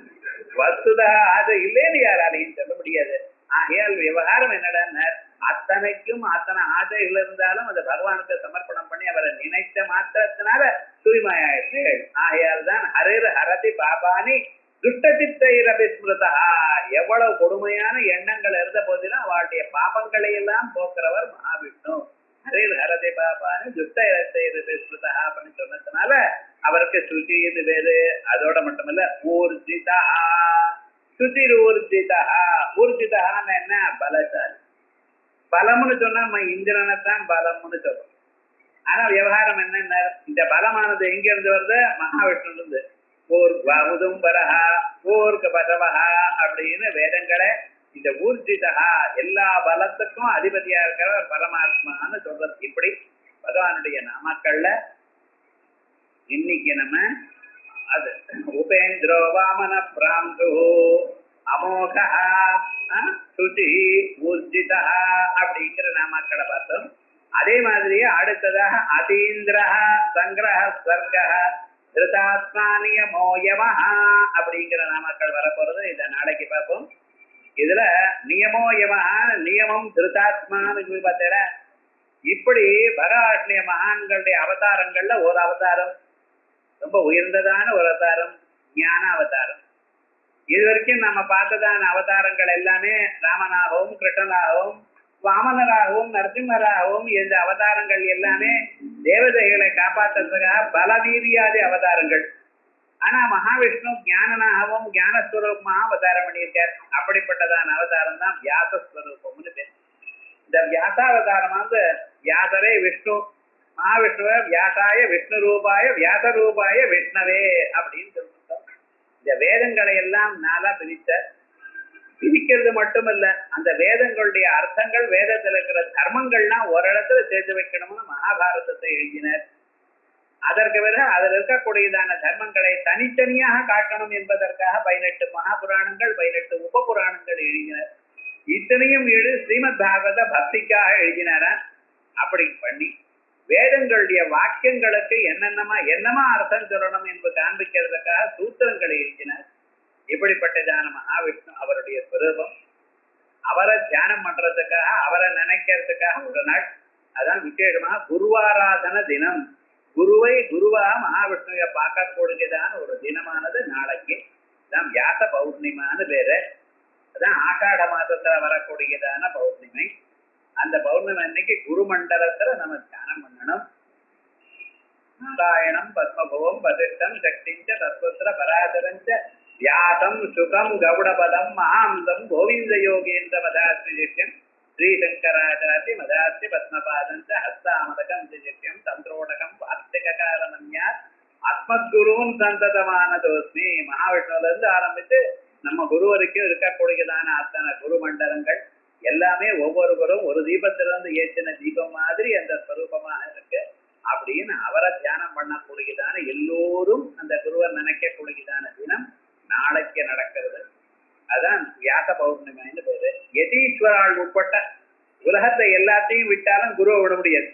வசுதா ஆசை இல்லேன்னு யாராலையும் சொல்ல முடியாது. ஆகையால் விவகாரம் என்னடான்னு அத்தனைக்கும் அத்தனை ஆசைகள் இருந்தாலும் அதை பகவானுக்கு சமர்ப்பணம் பண்ணி அவரை நினைத்த மாத்திரத்தினால தூய்மையாயிற்று. ஆகையால் தான் ஹரிர் ஹரதி பாபானி துஷ்டசித்தைரபிஸ்மிருதா. எவ்வளவு கொடுமையான எண்ணங்கள் இருந்த போதிலும் அவருடைய பாபங்களை எல்லாம் போக்குறவர் மகாவிஷ்ணு. ஹரிர் ஹரதி பாபானி துஷ்டசித்தைரபிஸ்மிருதா அப்படின்னு சொன்னதுனால அவருக்கு சுசி இது வேறு. அதோட மட்டுமல்ல ஊர்ஜிதா. சுதிர் ஊர்ஜிதா. ஊர்ஜிதான்னு என்ன? பலசாலி. பலம்னு சொன்னா நம்ம இந்திரனைத்தான் பலம்னு சொல்றோம். ஆனா விவகாரம் என்னன்னா இந்த பலமானது எங்க இருந்து வருது? மகாவிஷ்ணு இருந்து. ஊர்வதும்பரஹா ஊர்க பசவஹா அப்படின்னு வேதங்களை இந்த ஊர்ஜிதா எல்லா பலத்துக்கும் அதிபதியா இருக்கிற பரமாத்மான்னு சொல்றது. இப்படி பகவானுடைய நாமக்கள்ல இன்னைக்கு நம்ம அது உபேந்திரோ வாமன பிராந்து அமோக சுதி ஊர்ஜிதா அப்படிங்கிற நாமக்களை பார்த்தோம். அதே மாதிரியே அடுத்ததாக அதீந்திர சங்கிரஹ ஸ்வர்க திருதாத்மானியமோ யமஹ அப்படிங்கிற நாமக்கள் வரப்போறது. இதை நாளைக்கு பார்ப்போம். இதுல நியமோ யமஹ நியமம் திருதாத்மான்னு பார்த்தேன். இப்படி பரவாஷ்ணிய மகான்களுடைய அவதாரங்கள்ல ஒரு அவதாரம் ரொம்ப உயர்ந்ததான ஒரு அவதாரம் ஞான அவதாரம். இது வரைக்கும் நம்ம பார்த்ததான அவதாரங்கள் எல்லாமே ராமனாகவும் கிருஷ்ணனாகவும் வாமனராகவும் நரசிம்மராகவும் இந்த அவதாரங்கள் எல்லாமே தேவதைகளை காப்பாற்றுறதுக்காக பலவீரியாதி அவதாரங்கள். ஆனா மகாவிஷ்ணு ஞானனாகவும் ஞானஸ்வரூபமாக அவதாரம் பண்ணியிருக்கார். அப்படிப்பட்டதான அவதாரம் தான் வியாசஸ்வரூபம்னு பேர். இந்த வியாசாவதாரம் வந்து வியாசரே விஷ்ணு, மகாவிஷ்ணுவ வியாசாய விஷ்ணு ரூபாய வியாச ரூபாய விஷ்ணவே அப்படின்னு சொல்லிட்டோம். இந்த வேதங்களை எல்லாம் நாளா பிரிக்கிறது மட்டுமல்ல, அந்த வேதங்களுடைய அர்த்தங்கள் வேதத்தில் இருக்கிற தர்மங்கள்லாம் ஒரு இடத்துல சேர்த்து வைக்கணும்னு மகாபாரதத்தை எழுதினர். அதற்கு பிறகு அதில் இருக்கக்கூடியதான தர்மங்களை தனித்தனியாக காட்டணும் என்பதற்காக 18 மகாபுராணங்கள் 18 உப புராணங்கள் எழுதினர். இத்தனையும் ஸ்ரீமத் பாகவத பக்திக்காக எழுதினார. அப்படி பண்ணி வேதங்களுடைய வாக்கியங்களுக்கு என்னமா அர்த்தம் சொல்லணும் என்பது காண்பிக்கிறதுக்காக சூத்திரங்களை எழுதினார். இப்படிப்பட்டதான மகாவிஷ்ணு அவருடைய ஸ்வரூபம். அவரை தியானம் பண்றதுக்காக அவரை நினைக்கிறதுக்காக ஒரு நாள், அதான் விசேஷமாக குருவாராதன தினம். குருவை குருவாக மகாவிஷ்ணுவை பார்க்கக்கூடியதான ஒரு தினமானது நாளைக்கு தான் வியாச பௌர்ணிமான்னு பேரு. அதான் ஆஷாட மாதத்துல வரக்கூடியதான பௌர்ணிமை. அந்த பௌர்ணமி அன்னைக்கு குருமண்டலத்துல நம்ம தியானம் பண்ணணும். நாராயணம் பத்மபுவம் வசிஷ்டம் சக்திஞ்ச தத்வத்திர பராசரஞ்ச வியாசம் சுகம் கௌடபதம் மகாந்தம் கோவிந்த யோகேந்திர மதாஸ்தி சிஷ்யம் ஸ்ரீசங்கராச்சாரி மதாஸ்தி பத்மபாதஞ்ச ஹஸ்தாமதகம் சிஷ்யம் தந்திரோடகம் வார்த்திகாரணம்யா அஸ்மத்குருவும் சந்ததமானதோஸ்மி. மகாவிஷ்ணுல இருந்து ஆரம்பித்து நம்ம குரு வரைக்கும் இருக்கக்கூடியதான அத்தனை குரு மண்டலங்கள் எல்லாமே ஒவ்வொருவரும் ஒரு தீபத்திலிருந்து ஏற்றின தீபம் மாதிரி அந்த ஸ்வரூபமாக இருக்கு. அப்படின்னு அவரை தியானம் பண்ணக்கூடியதான எல்லோரும் அந்த குருவர் நினைக்கக்கூடியதான தினம் நாளைக்கு நடக்கிறது. அதான் வியாச பௌர்ணமின்னு பேரு. யதீஸ்வரால் உட்பட்ட உலகத்தை எல்லாத்தையும் விட்டாலும் குருவை விட முடியாது.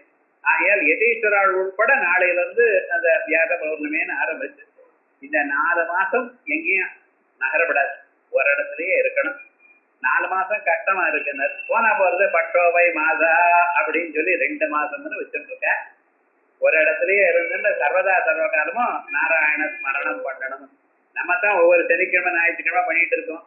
ஆகையால் யதீஸ்வரால் உட்பட நாளையிலிருந்து அந்த வியாச பௌர்ணமின்னு ஆரம்பிச்சு இந்த 4 மாசம் எங்கேயும் நகரப்படாது, ஒரு இடத்துலயே இருக்கணும். 4 மாசம் கஷ்டமா இருக்குன்னு போனா போறது பட்டோவை மாதா அப்படின்னு சொல்லி 2 மாசம்னு வச்சுட்டு இருக்க. ஒரு இடத்துலயே இருந்து சர்வதா சர்வகாலமும் நாராயண ஸ்மரணம் பண்ணணும். நம்ம தான் ஒவ்வொரு சனிக்கிழமை ஞாயிற்றுக்கிழமை பண்ணிட்டு இருக்கோம்,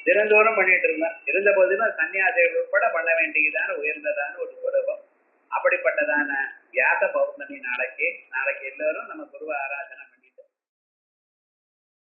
தினந்தோறும் பண்ணிட்டு இருந்தோம். இருந்த போதிலும் சன்னியாசிகள் உட்பட பண்ண வேண்டியதான உயர்ந்ததான ஒரு சுரூபம். அப்படிப்பட்டதான வியாச பௌர்ணமி நாளைக்கு எல்லோரும் நம்ம குருவ ஆராதனை